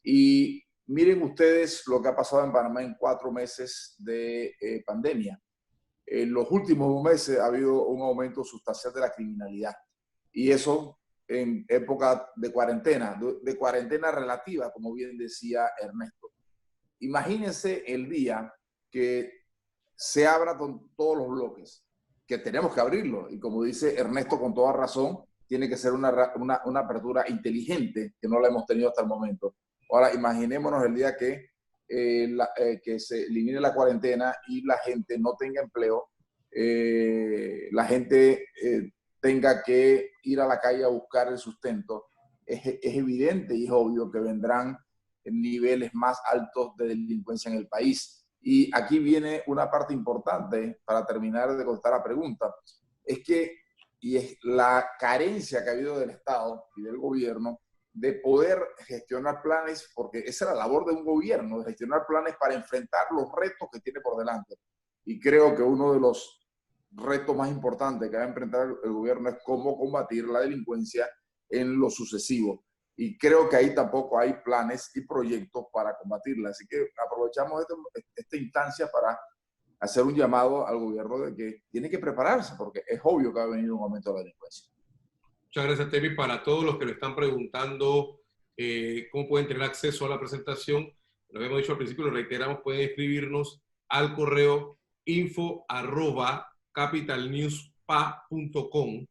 Y miren ustedes lo que ha pasado en Panamá en 4 meses de pandemia. En los últimos meses ha habido un aumento sustancial de la criminalidad. Y eso en época de cuarentena relativa, como bien decía Ernesto. Imagínense el día que se abra con todos los bloques, que tenemos que abrirlo. Y como dice Ernesto con toda razón, tiene que ser una apertura inteligente, que no la hemos tenido hasta el momento. Ahora, imaginémonos el día que se elimine la cuarentena y la gente no tenga empleo, la gente tenga que ir a la calle a buscar el sustento. Es evidente y es obvio que vendrán niveles más altos de delincuencia en el país. Y aquí viene una parte importante para terminar de contestar la pregunta. Es la carencia que ha habido del Estado y del gobierno de poder gestionar planes, porque esa es la labor de un gobierno, de gestionar planes para enfrentar los retos que tiene por delante. Y creo que uno de los retos más importantes que va a enfrentar el gobierno es cómo combatir la delincuencia en lo sucesivo. Y creo que ahí tampoco hay planes y proyectos para combatirla. Así que aprovechamos esta instancia para hacer un llamado al gobierno de que tiene que prepararse, porque es obvio que va a venir un aumento de la delincuencia. Muchas gracias, Temi. Para todos los que le están preguntando cómo pueden tener acceso a la presentación, lo habíamos dicho al principio, lo reiteramos, pueden escribirnos al correo info@capitalnewspa.com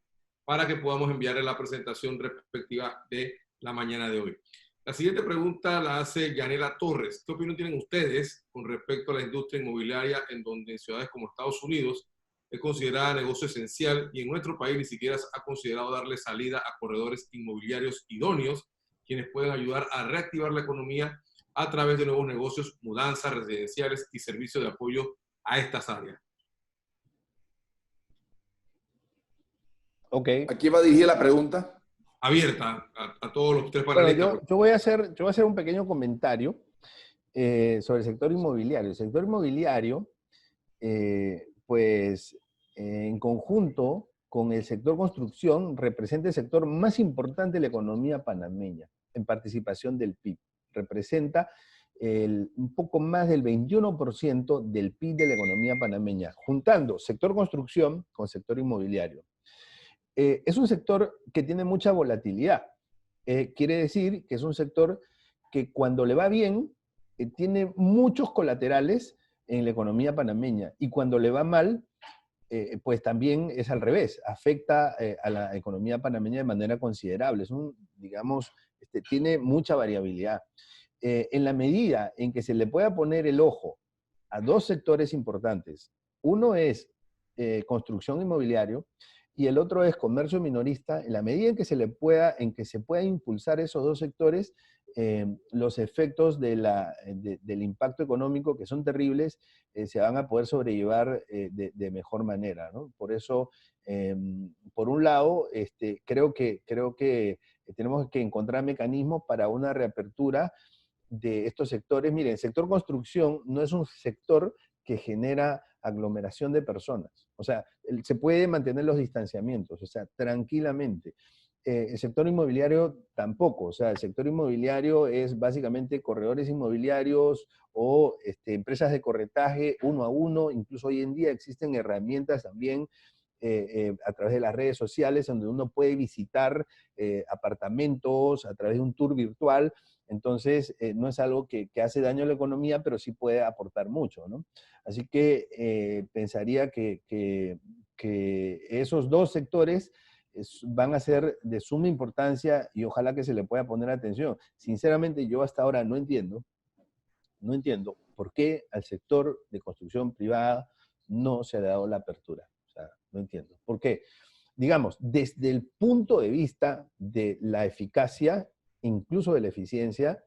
para que podamos enviarle la presentación respectiva de la mañana de hoy. La siguiente pregunta la hace Yanela Torres. ¿Qué opinión tienen ustedes con respecto a la industria inmobiliaria en donde en ciudades como Estados Unidos es considerada negocio esencial y en nuestro país ni siquiera se ha considerado darle salida a corredores inmobiliarios idóneos, quienes pueden ayudar a reactivar la economía a través de nuevos negocios, mudanzas residenciales y servicios de apoyo a estas áreas? Ok. ¿A quién va dirigida la pregunta? Abierta a todos los tres Bueno, panelistas. yo voy a hacer un pequeño comentario sobre el sector inmobiliario. El sector inmobiliario, pues, en conjunto con el sector construcción, representa el sector más importante de la economía panameña en participación del PIB. Representa un poco más del 21% del PIB de la economía panameña, juntando sector construcción con sector inmobiliario. Es un sector que tiene mucha volatilidad. Quiere decir que es un sector que cuando le va bien, tiene muchos colaterales en la economía panameña, y cuando le va mal, pues también es al revés, afecta a la economía panameña de manera considerable. Digamos, tiene mucha variabilidad. En la medida en que se le pueda poner el ojo a dos sectores importantes, uno es construcción inmobiliario, y el otro es comercio minorista, en la medida en que se pueda impulsar esos dos sectores, los efectos del impacto económico, que son terribles, se van a poder sobrellevar de mejor manera, ¿no? Por eso, por un lado, creo que tenemos que encontrar mecanismos para una reapertura de estos sectores. Miren, el sector construcción no es un sector que genera aglomeración de personas. O sea, se puede mantener los distanciamientos, o sea, tranquilamente. El sector inmobiliario tampoco. O sea, el sector inmobiliario es básicamente corredores inmobiliarios o empresas de corretaje uno a uno. Incluso hoy en día existen herramientas también a través de las redes sociales donde uno puede visitar apartamentos a través de un tour virtual. Entonces, no es algo que hace daño a la economía, pero sí puede aportar mucho, ¿no? Así que pensaría que esos dos sectores van a ser de suma importancia y ojalá que se le pueda poner atención. Sinceramente, yo hasta ahora no entiendo por qué al sector de construcción privada no se ha dado la apertura. O sea, no entiendo. ¿Por qué? Digamos, desde el punto de vista de la eficacia, incluso de la eficiencia,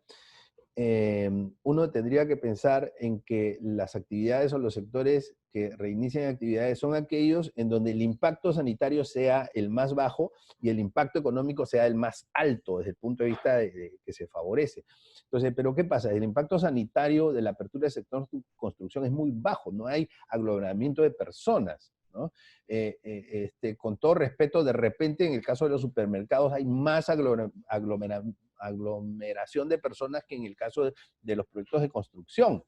uno tendría que pensar en que las actividades o los sectores que reinician actividades son aquellos en donde el impacto sanitario sea el más bajo y el impacto económico sea el más alto desde el punto de vista de que se favorece. Entonces, ¿pero qué pasa? El impacto sanitario de la apertura del sector construcción es muy bajo, no hay aglomeramiento de personas, ¿no? Con todo respeto, de repente en el caso de los supermercados hay más aglomeración de personas que en el caso de los proyectos de construcción.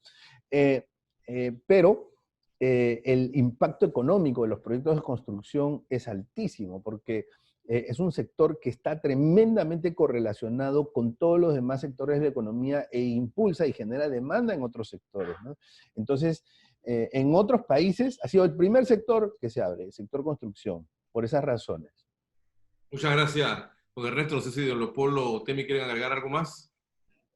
Pero el impacto económico de los proyectos de construcción es altísimo porque es un sector que está tremendamente correlacionado con todos los demás sectores de la economía e impulsa y genera demanda en otros sectores, ¿no? Entonces, en otros países ha sido el primer sector que se abre, el sector construcción, por esas razones. Muchas gracias, don Ernesto. No sé si don Leopoldo o Temi quieren agregar algo más.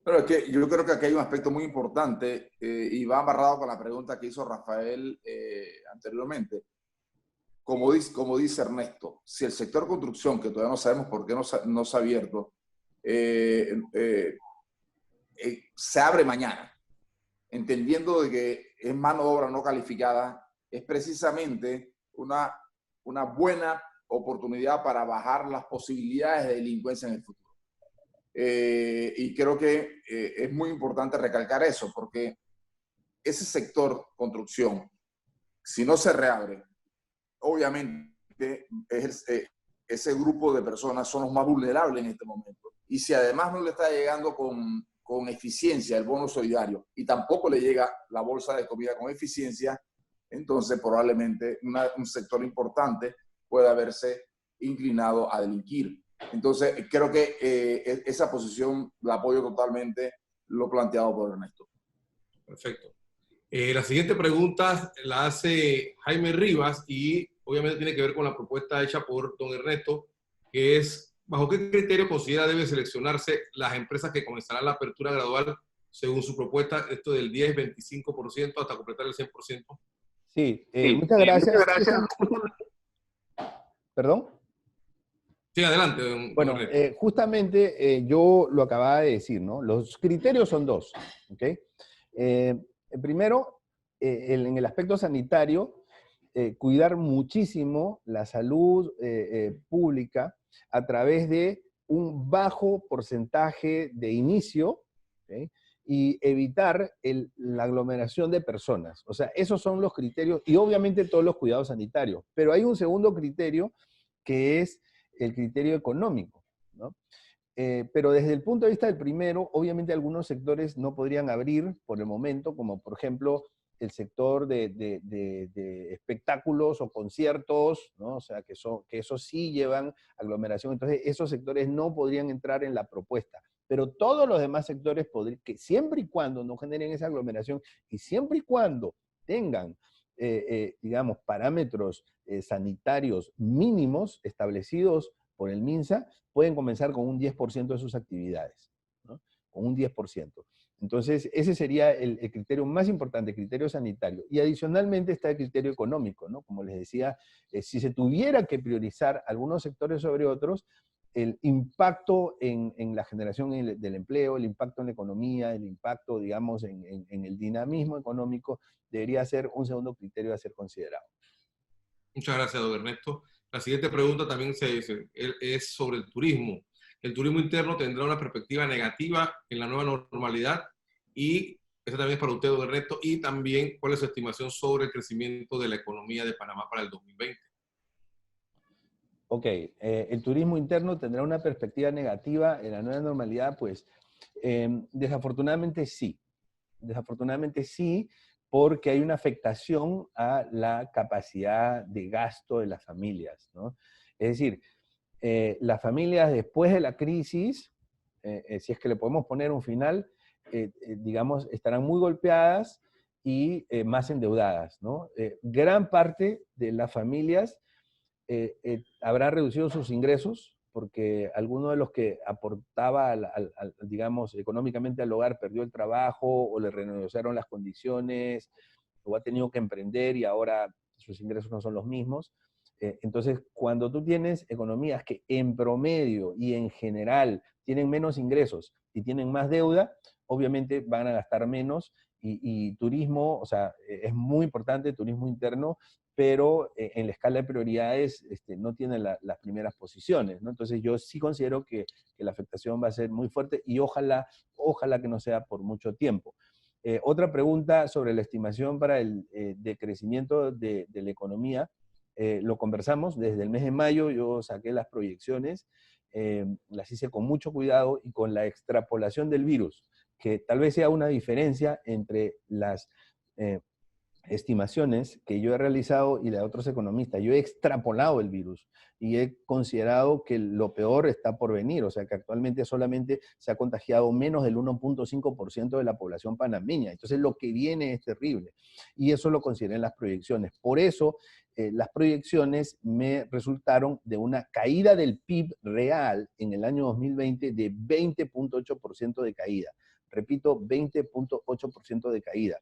Pero es que yo creo que aquí hay un aspecto muy importante y va amarrado con la pregunta que hizo Rafael anteriormente. Como dice Ernesto, si el sector construcción, que todavía no sabemos por qué no se ha abierto, se abre mañana, entendiendo de que es mano de obra no calificada, es precisamente una buena oportunidad para bajar las posibilidades de delincuencia en el futuro. Y creo que es muy importante recalcar eso, porque ese sector construcción, si no se reabre, obviamente ese grupo de personas son los más vulnerables en este momento. Y si además no le está llegando con eficiencia el bono solidario y tampoco le llega la bolsa de comida con eficiencia, entonces probablemente un sector importante pueda verse inclinado a delinquir. Entonces, creo que esa posición la apoyo totalmente, lo planteado por Ernesto. Perfecto. La siguiente pregunta la hace Jaime Rivas y obviamente tiene que ver con la propuesta hecha por don Ernesto, que es ¿Bajo qué criterio considera debe seleccionarse las empresas que comenzarán la apertura gradual según su propuesta, esto del 10-25% hasta completar el 100%? Sí, muchas gracias. Muchas gracias. ¿Perdón? Sí, adelante, don Bueno, Ernesto. justamente yo lo acababa de decir, ¿no? Los criterios son dos, ¿ok? El primero, en el aspecto sanitario, cuidar muchísimo la salud pública a través de un bajo porcentaje de inicio, ¿ok? Y evitar la aglomeración de personas. O sea, esos son los criterios, y obviamente todos los cuidados sanitarios. Pero hay un segundo criterio que es el criterio económico, ¿no? Pero desde el punto de vista del primero, obviamente algunos sectores no podrían abrir por el momento, como por ejemplo el sector de espectáculos o conciertos, ¿no? O sea, que esos sí llevan aglomeración. Entonces, esos sectores no podrían entrar en la propuesta. Pero todos los demás sectores podrían, que siempre y cuando no generen esa aglomeración y siempre y cuando tengan, digamos, parámetros sanitarios mínimos establecidos por el MINSA, pueden comenzar con un 10% de sus actividades, ¿no? Con un 10%. Entonces, ese sería el criterio más importante, el criterio sanitario. Y adicionalmente está el criterio económico, ¿no? Como les decía, si se tuviera que priorizar algunos sectores sobre otros, el impacto en la generación del empleo, el impacto en la economía, el impacto, digamos, en el dinamismo económico, debería ser un segundo criterio a ser considerado. Muchas gracias, don Ernesto. La siguiente pregunta también es sobre el turismo. ¿El turismo interno tendrá una perspectiva negativa en la nueva normalidad? Y esta también es para usted, don Ernesto. Y también, ¿cuál es su estimación sobre el crecimiento de la economía de Panamá para el 2020? Ok, el turismo interno tendrá una perspectiva negativa en la nueva normalidad, pues desafortunadamente sí. Desafortunadamente sí, porque hay una afectación a la capacidad de gasto de las familias, ¿no? Es decir, las familias después de la crisis, si es que le podemos poner un final, digamos, estarán muy golpeadas y más endeudadas, ¿no? Gran parte de las familias habrá reducido sus ingresos porque alguno de los que aportaba, digamos, económicamente al hogar perdió el trabajo o le renegociaron las condiciones o ha tenido que emprender y ahora sus ingresos no son los mismos. Entonces, cuando tú tienes economías que en promedio y en general tienen menos ingresos y tienen más deuda, obviamente van a gastar menos y turismo, o sea, es muy importante, turismo interno, pero en la escala de prioridades no tiene las primeras posiciones, ¿no? Entonces yo sí considero que la afectación va a ser muy fuerte y ojalá que no sea por mucho tiempo. Otra pregunta sobre la estimación para el decrecimiento de la economía, lo conversamos desde el mes de mayo, yo saqué las proyecciones, las hice con mucho cuidado y con la extrapolación del virus, que tal vez sea una diferencia entre las estimaciones que yo he realizado y la de otros economistas. Yo he extrapolado el virus y he considerado que lo peor está por venir, o sea que actualmente solamente se ha contagiado menos del 1.5% de la población panameña. Entonces lo que viene es terrible y eso lo consideré en las proyecciones. Por eso las proyecciones me resultaron de una caída del PIB real en el año 2020 de 20.8% de caída. Repito, 20.8% de caída.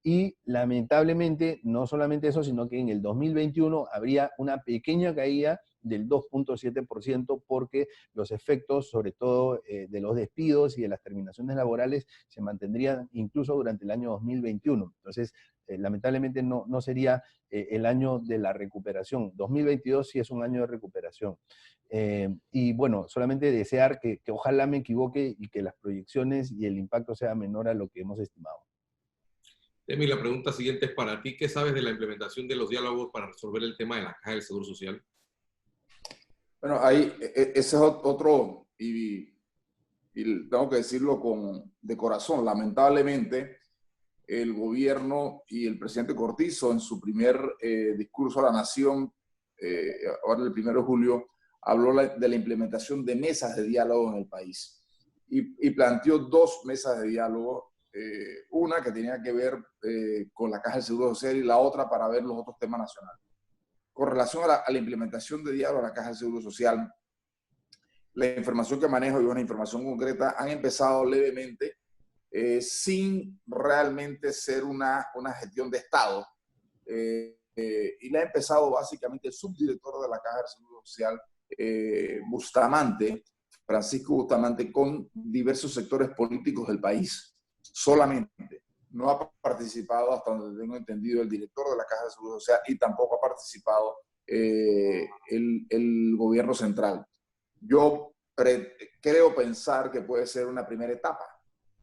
Y lamentablemente, no solamente eso, sino que en el 2021 habría una pequeña caída del 2.7% porque los efectos, sobre todo de los despidos y de las terminaciones laborales, se mantendrían incluso durante el año 2021. Entonces, lamentablemente no sería el año de la recuperación. 2022 sí es un año de recuperación. Y bueno, solamente desear que ojalá me equivoque y que las proyecciones y el impacto sea menor a lo que hemos estimado. Demi, la pregunta siguiente es para ti. ¿Qué sabes de la implementación de los diálogos para resolver el tema de la Caja del Seguro Social? Bueno, ahí, ese es otro, y tengo que decirlo de corazón, lamentablemente, el gobierno y el presidente Cortizo en su primer discurso a la nación, ahora el 1 de julio, habló de la implementación de mesas de diálogo en el país y planteó 2 mesas de diálogo, una que tenía que ver con la Caja del Seguro Social y la otra para ver los otros temas nacionales. Con relación a la implementación de diálogo a la Caja del Seguro Social, la información que manejo y una información concreta, han empezado levemente, sin realmente ser una gestión de Estado. Y la ha empezado básicamente el subdirector de la Caja de Seguro Social, Bustamante, Francisco Bustamante, con diversos sectores políticos del país, solamente. No ha participado, hasta donde tengo entendido, el director de la Caja de Seguro Social y tampoco ha participado el gobierno central. Yo creo pensar que puede ser una primera etapa,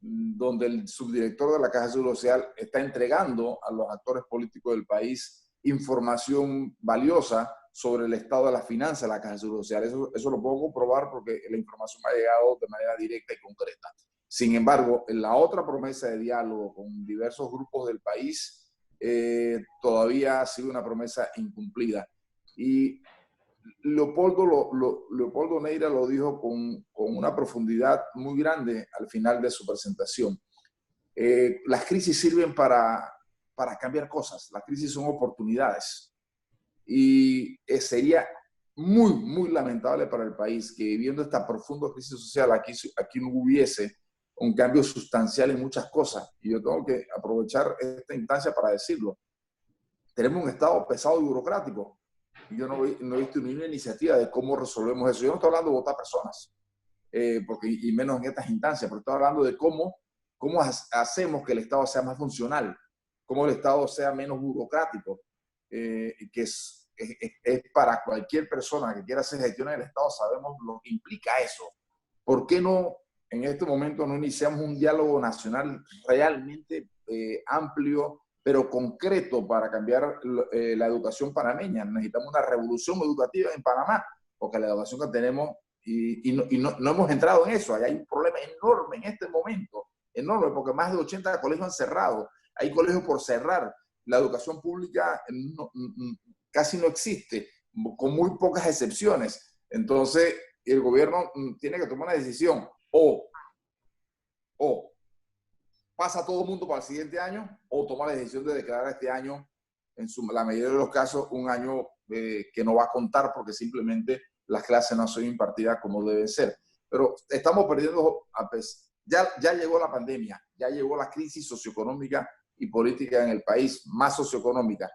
donde el subdirector de la Caja de Seguro Social está entregando a los actores políticos del país información valiosa sobre el estado de las finanzas de la Caja de Seguro Social. Eso lo puedo comprobar porque la información me ha llegado de manera directa y concreta. Sin embargo, en la otra promesa de diálogo con diversos grupos del país, todavía ha sido una promesa incumplida. Y Leopoldo Neira lo dijo con una profundidad muy grande al final de su presentación. Las crisis sirven para cambiar cosas. Las crisis son oportunidades. Y sería muy, muy lamentable para el país que, viviendo esta profunda crisis social, aquí no hubiese un cambio sustancial en muchas cosas. Y yo tengo que aprovechar esta instancia para decirlo. Tenemos un Estado pesado y burocrático. Y yo no he visto ninguna iniciativa de cómo resolvemos eso. Yo no estoy hablando de votar personas, y menos en estas instancias, pero estoy hablando de cómo hacemos que el Estado sea más funcional, cómo el Estado sea menos burocrático, que es para cualquier persona que quiera hacer gestión en el Estado, sabemos lo que implica eso. ¿Por qué no, en este momento, no iniciamos un diálogo nacional realmente amplio, pero concreto, para cambiar la educación panameña? Necesitamos una revolución educativa en Panamá, porque la educación que tenemos, y no hemos entrado en eso. Hay un problema enorme en este momento, enorme, porque más de 80 colegios han cerrado. Hay colegios por cerrar. La educación pública casi no existe, con muy pocas excepciones. Entonces, el gobierno tiene que tomar una decisión. O pasa todo el mundo para el siguiente año, o toma la decisión de declarar este año, en la mayoría de los casos, un año que no va a contar, porque simplemente las clases no son impartidas como deben ser. Pero estamos perdiendo, ya llegó la pandemia, ya llegó la crisis socioeconómica y política en el país, más socioeconómica.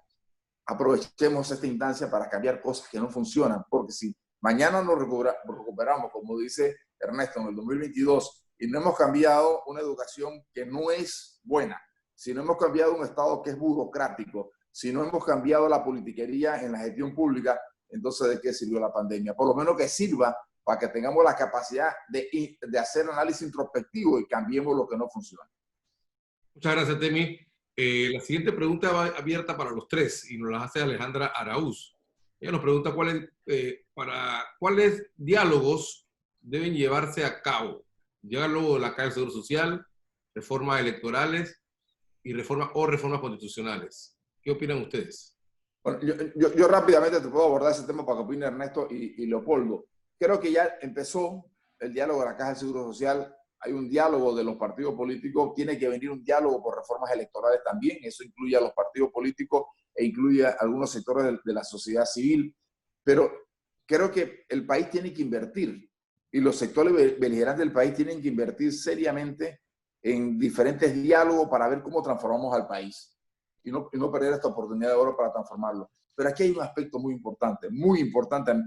Aprovechemos esta instancia para cambiar cosas que no funcionan, porque si mañana nos recuperamos, como dice Ernesto, en el 2022, y no hemos cambiado una educación que no es buena, si no hemos cambiado un Estado que es burocrático, si no hemos cambiado la politiquería en la gestión pública, entonces ¿de qué sirvió la pandemia? Por lo menos que sirva para que tengamos la capacidad de hacer análisis introspectivo y cambiemos lo que no funciona. Muchas gracias, Temi. La siguiente pregunta va abierta para los tres y nos la hace Alejandra Araúz. Ella nos pregunta cuáles diálogos deben llevarse a cabo. Diálogo de la Caja de Seguro Social, reformas electorales y reformas constitucionales. ¿Qué opinan ustedes? Bueno, yo rápidamente te puedo abordar ese tema para que opine Ernesto y Leopoldo. Creo que ya empezó el diálogo de la Caja de Seguro Social. Hay un diálogo de los partidos políticos. Tiene que venir un diálogo por reformas electorales también. Eso incluye a los partidos políticos e incluye a algunos sectores de la sociedad civil. Pero creo que el país tiene que invertir, y los sectores beligerantes del país tienen que invertir seriamente en diferentes diálogos para ver cómo transformamos al país y no perder esta oportunidad de oro para transformarlo. Pero aquí hay un aspecto muy importante,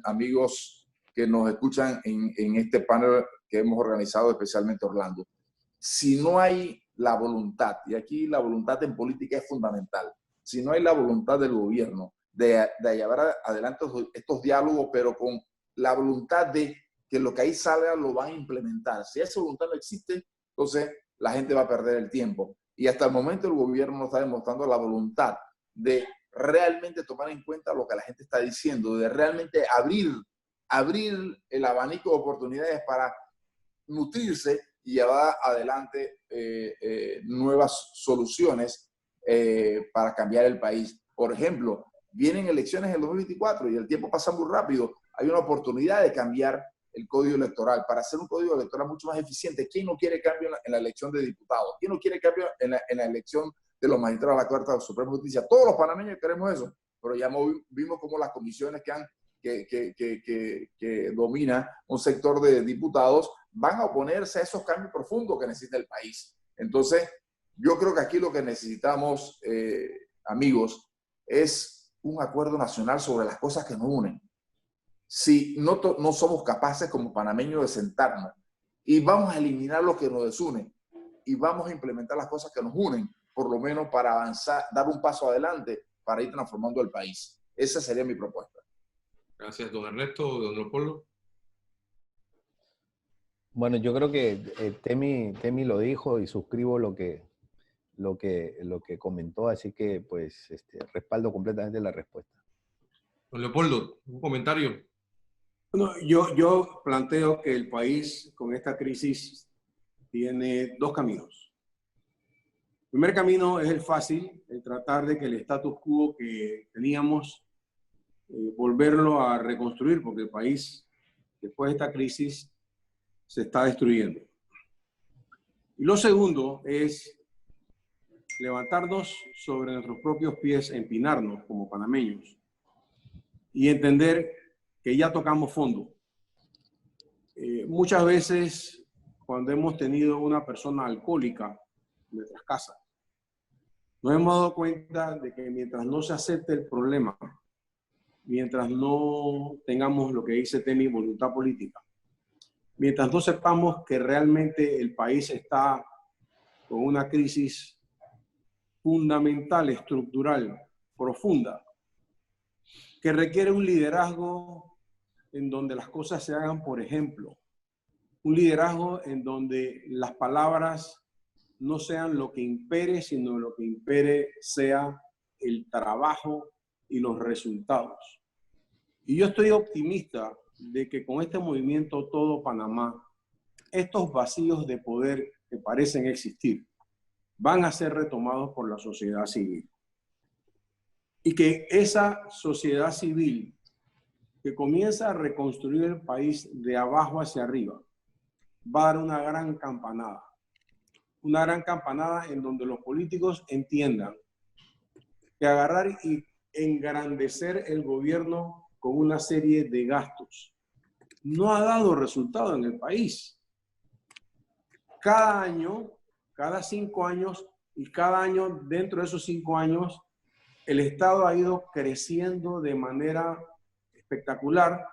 amigos que nos escuchan en este panel que hemos organizado, especialmente Orlando. Si no hay la voluntad, y aquí la voluntad en política es fundamental, si no hay la voluntad del gobierno de llevar adelante estos diálogos, pero con la voluntad de que lo que ahí salga lo van a implementar. Si esa voluntad no existe, entonces la gente va a perder el tiempo. Y hasta el momento el gobierno no está demostrando la voluntad de realmente tomar en cuenta lo que la gente está diciendo, de realmente abrir el abanico de oportunidades para nutrirse y llevar adelante nuevas soluciones para cambiar el país. Por ejemplo, vienen elecciones en el 2024 y el tiempo pasa muy rápido. Hay una oportunidad de cambiar el código electoral, para hacer un código electoral mucho más eficiente. ¿Quién no quiere cambio en la elección de diputados? ¿Quién no quiere cambio en la elección de los magistrados de la Corte Suprema de Justicia? Todos los panameños queremos eso, pero ya vimos cómo las comisiones que que domina un sector de diputados van a oponerse a esos cambios profundos que necesita el país. Entonces, yo creo que aquí lo que necesitamos, amigos, es un acuerdo nacional sobre las cosas que nos unen. Si no somos capaces como panameños de sentarnos y vamos a eliminar lo que nos desune y vamos a implementar las cosas que nos unen, por lo menos para avanzar, dar un paso adelante para ir transformando el país. Esa sería mi propuesta. Gracias, don Ernesto. Don Leopoldo. Bueno, yo creo que Temi lo dijo y suscribo lo que comentó, así que pues respaldo completamente la respuesta. Don Leopoldo, un comentario. Bueno, yo planteo que el país con esta crisis tiene dos caminos. El primer camino es el fácil, el tratar de que el status quo que teníamos, volverlo a reconstruir, porque el país, después de esta crisis, se está destruyendo. Y lo segundo es levantarnos sobre nuestros propios pies, empinarnos como panameños y entender que ya tocamos fondo. Muchas veces, cuando hemos tenido una persona alcohólica en nuestras casas, nos hemos dado cuenta de que mientras no se acepte el problema, mientras no tengamos lo que dice Temi, voluntad política, mientras no sepamos que realmente el país está con una crisis fundamental, estructural, profunda, que requiere un liderazgo en donde las cosas se hagan por ejemplo, un liderazgo en donde las palabras no sean lo que impere, sino lo que impere sea el trabajo y los resultados. Y yo estoy optimista de que con este movimiento Todo Panamá, estos vacíos de poder que parecen existir van a ser retomados por la sociedad civil. Y que esa sociedad civil que comienza a reconstruir el país de abajo hacia arriba va a dar una gran campanada en donde los políticos entiendan que agarrar y engrandecer el gobierno con una serie de gastos no ha dado resultado en el país. Cada año, cada 5 años y cada año dentro de esos 5 años, el Estado ha ido creciendo de manera espectacular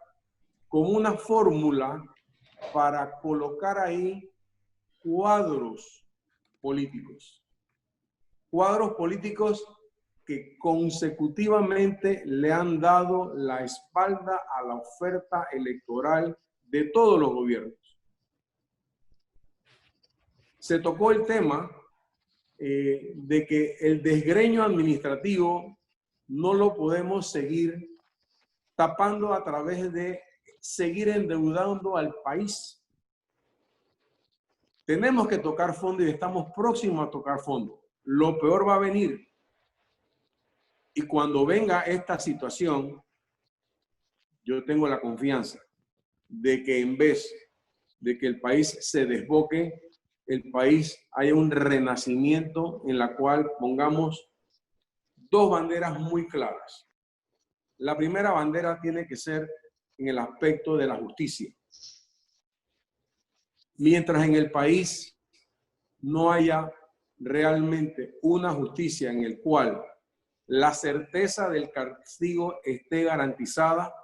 como una fórmula para colocar ahí cuadros políticos que consecutivamente le han dado la espalda a la oferta electoral de todos los gobiernos. Se tocó el tema de que el desgreño administrativo no lo podemos seguir tapando a través de seguir endeudando al país. Tenemos que tocar fondo y estamos próximos a tocar fondo. Lo peor va a venir. Y cuando venga esta situación, yo tengo la confianza de que en vez de que el país se desboque, el país haya un renacimiento en la cual pongamos dos banderas muy claras. La primera bandera tiene que ser en el aspecto de la justicia. Mientras en el país no haya realmente una justicia en el cual la certeza del castigo esté garantizada,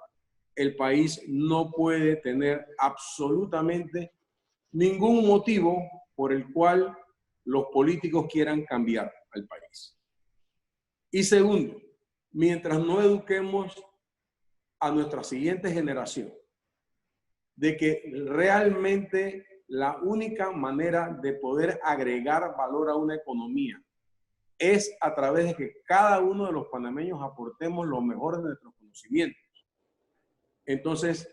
el país no puede tener absolutamente ningún motivo por el cual los políticos quieran cambiar al país. Y segundo, mientras no eduquemos a nuestra siguiente generación de que realmente la única manera de poder agregar valor a una economía es a través de que cada uno de los panameños aportemos lo mejor de nuestros conocimientos. Entonces,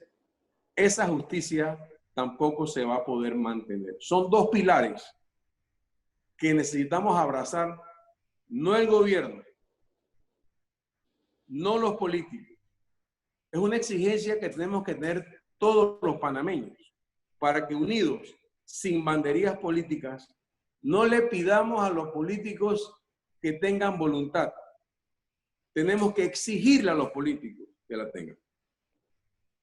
esa justicia tampoco se va a poder mantener. Son dos pilares que necesitamos abrazar, no el gobierno, no los políticos. Es una exigencia que tenemos que tener todos los panameños para que unidos, sin banderías políticas, no le pidamos a los políticos que tengan voluntad. Tenemos que exigirle a los políticos que la tengan.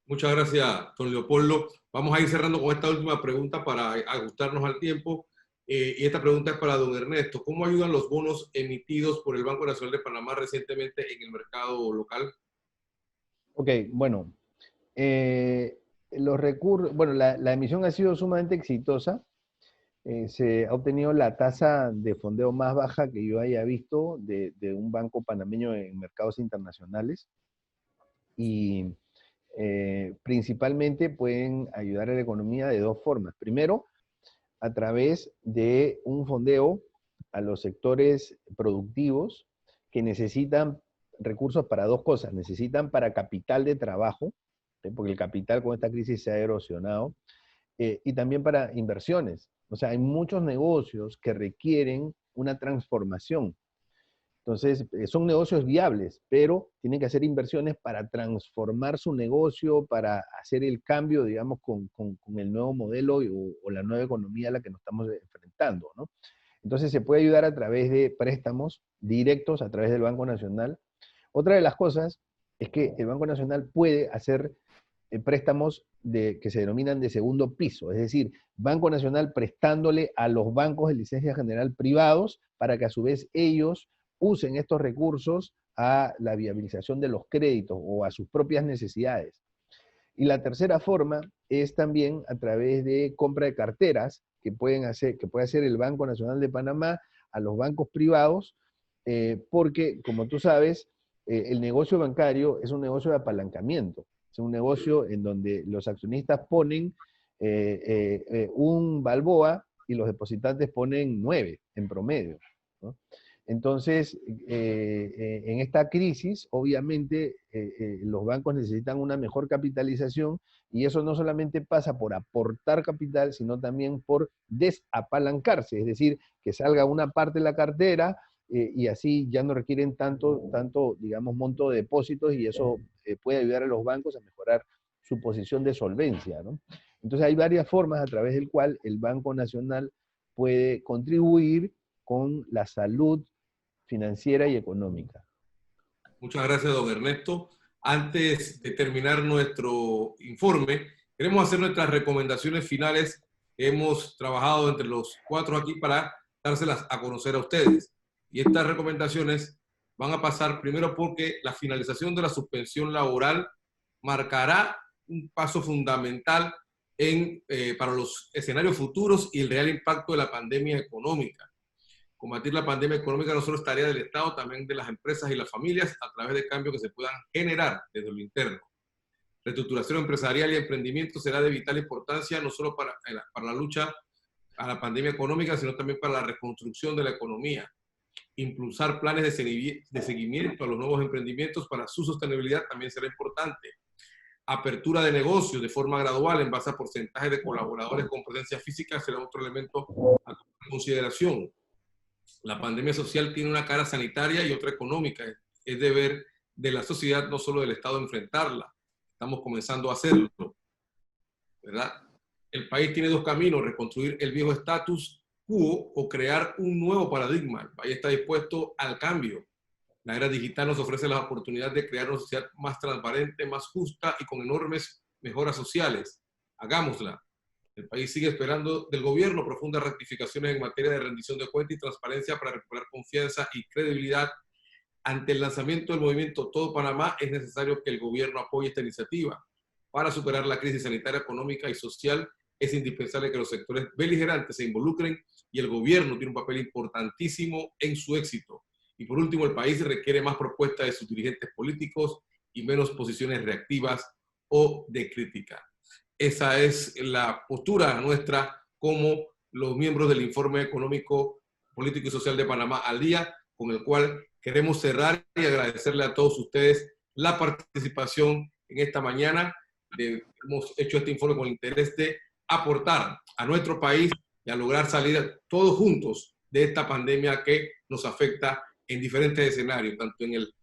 Muchas gracias, don Leopoldo. Vamos a ir cerrando con esta última pregunta para ajustarnos al tiempo. Y esta pregunta es para don Ernesto. ¿Cómo ayudan los bonos emitidos por el Banco Nacional de Panamá recientemente en el mercado local? Ok, bueno, los recursos, bueno, la emisión ha sido sumamente exitosa. Se ha obtenido la tasa de fondeo más baja que yo haya visto de un banco panameño en mercados internacionales. Y principalmente pueden ayudar a la economía de dos formas. Primero, a través de un fondeo a los sectores productivos que necesitan recursos para dos cosas. Necesitan para capital de trabajo, porque el capital con esta crisis se ha erosionado, y también para inversiones. O sea, hay muchos negocios que requieren una transformación. Entonces, son negocios viables, pero tienen que hacer inversiones para transformar su negocio, para hacer el cambio, digamos, con el nuevo modelo o la nueva economía a la que nos estamos enfrentando, ¿no? Entonces, se puede ayudar a través de préstamos directos, a través del Banco Nacional. Otra de las cosas es que el Banco Nacional puede hacer préstamos que se denominan de segundo piso, es decir, Banco Nacional prestándole a los bancos de licencia general privados para que a su vez ellos usen estos recursos a la viabilización de los créditos o a sus propias necesidades. Y la tercera forma es también a través de compra de carteras que puede hacer el Banco Nacional de Panamá a los bancos privados, porque, como tú sabes, el negocio bancario es un negocio de apalancamiento, es un negocio en donde los accionistas ponen un balboa y los depositantes ponen 9 en promedio, ¿no? Entonces, en esta crisis, obviamente, los bancos necesitan una mejor capitalización y eso no solamente pasa por aportar capital, sino también por desapalancarse, es decir, que salga una parte de la cartera y así ya no requieren tanto, digamos, monto de depósitos y eso puede ayudar a los bancos a mejorar su posición de solvencia, ¿no? Entonces, hay varias formas a través del cual el Banco Nacional puede contribuir con la salud financiera y económica. Muchas gracias, don Ernesto. Antes de terminar nuestro informe, queremos hacer nuestras recomendaciones finales que hemos trabajado entre los 4 aquí para dárselas a conocer a ustedes. Y estas recomendaciones van a pasar primero porque la finalización de la suspensión laboral marcará un paso fundamental para los escenarios futuros y el real impacto de la pandemia económica. Combatir la pandemia económica no solo es tarea del Estado, también de las empresas y las familias a través de cambios que se puedan generar desde lo interno. Reestructuración empresarial y emprendimiento será de vital importancia no solo para la lucha a la pandemia económica, sino también para la reconstrucción de la economía. Impulsar planes de seguimiento a los nuevos emprendimientos para su sostenibilidad también será importante. Apertura de negocios de forma gradual en base a porcentaje de colaboradores con presencia física será otro elemento a tomar en consideración. La pandemia social tiene una cara sanitaria y otra económica. Es deber de la sociedad, no solo del Estado, enfrentarla. Estamos comenzando a hacerlo, ¿verdad? El país tiene 2 caminos: reconstruir el viejo status quo o crear un nuevo paradigma. El país está dispuesto al cambio. La era digital nos ofrece la oportunidad de crear una sociedad más transparente, más justa y con enormes mejoras sociales. Hagámosla. El país sigue esperando del gobierno profundas rectificaciones en materia de rendición de cuentas y transparencia para recuperar confianza y credibilidad. Ante el lanzamiento del movimiento Todo Panamá, es necesario que el gobierno apoye esta iniciativa. Para superar la crisis sanitaria, económica y social, es indispensable que los sectores beligerantes se involucren y el gobierno tiene un papel importantísimo en su éxito. Y por último, el país requiere más propuestas de sus dirigentes políticos y menos posiciones reactivas o de crítica. Esa es la postura nuestra como los miembros del Informe Económico, Político y Social de Panamá al Día, con el cual queremos cerrar y agradecerle a todos ustedes la participación en esta mañana. Hemos hecho este informe con el interés de aportar a nuestro país y a lograr salir todos juntos de esta pandemia que nos afecta en diferentes escenarios, tanto en el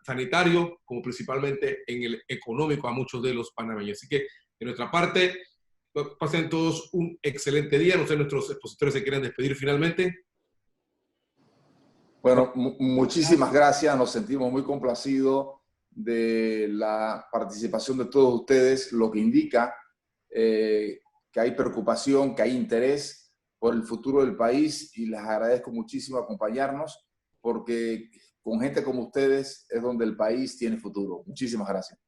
sanitario como principalmente en el económico a muchos de los panameños. Así que, de nuestra parte, pasen todos un excelente día. No sé, nuestros expositores se quieren despedir finalmente. Bueno, muchísimas gracias. Nos sentimos muy complacidos de la participación de todos ustedes, lo que indica que hay preocupación, que hay interés por el futuro del país, y les agradezco muchísimo acompañarnos, porque con gente como ustedes es donde el país tiene futuro. Muchísimas gracias.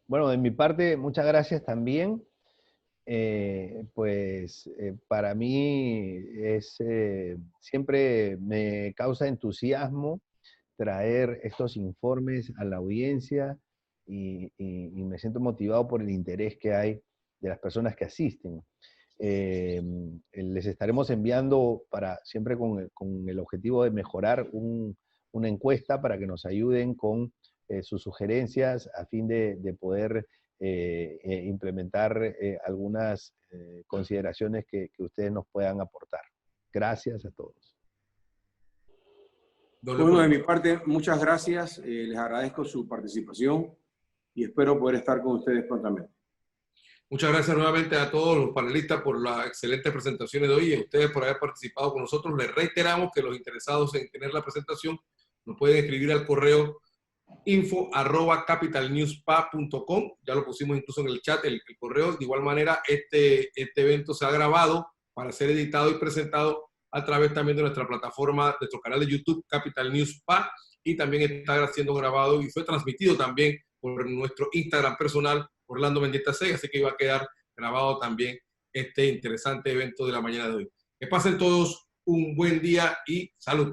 Bueno, de mi parte, muchas gracias también. Para mí siempre me causa entusiasmo traer estos informes a la audiencia y me siento motivado por el interés que hay de las personas que asisten. Les estaremos enviando siempre con el objetivo de mejorar una encuesta para que nos ayuden con sus sugerencias a fin de poder implementar algunas consideraciones que ustedes nos puedan aportar. Gracias a todos. Bueno, de mi parte, muchas gracias. Les agradezco su participación y espero poder estar con ustedes prontamente. Muchas gracias nuevamente a todos los panelistas por las excelentes presentaciones de hoy y a ustedes por haber participado con nosotros. Les reiteramos que los interesados en tener la presentación nos pueden escribir al correo info@capitalnewspa.com. Ya lo pusimos incluso en el chat, el correo. De igual manera, este evento se ha grabado para ser editado y presentado a través también de nuestra plataforma, nuestro canal de YouTube, Capital News PA, y también está siendo grabado y fue transmitido también por nuestro Instagram personal, Orlando Mendieta 6, así que iba a quedar grabado también este interesante evento de la mañana de hoy. Que pasen todos un buen día y salud.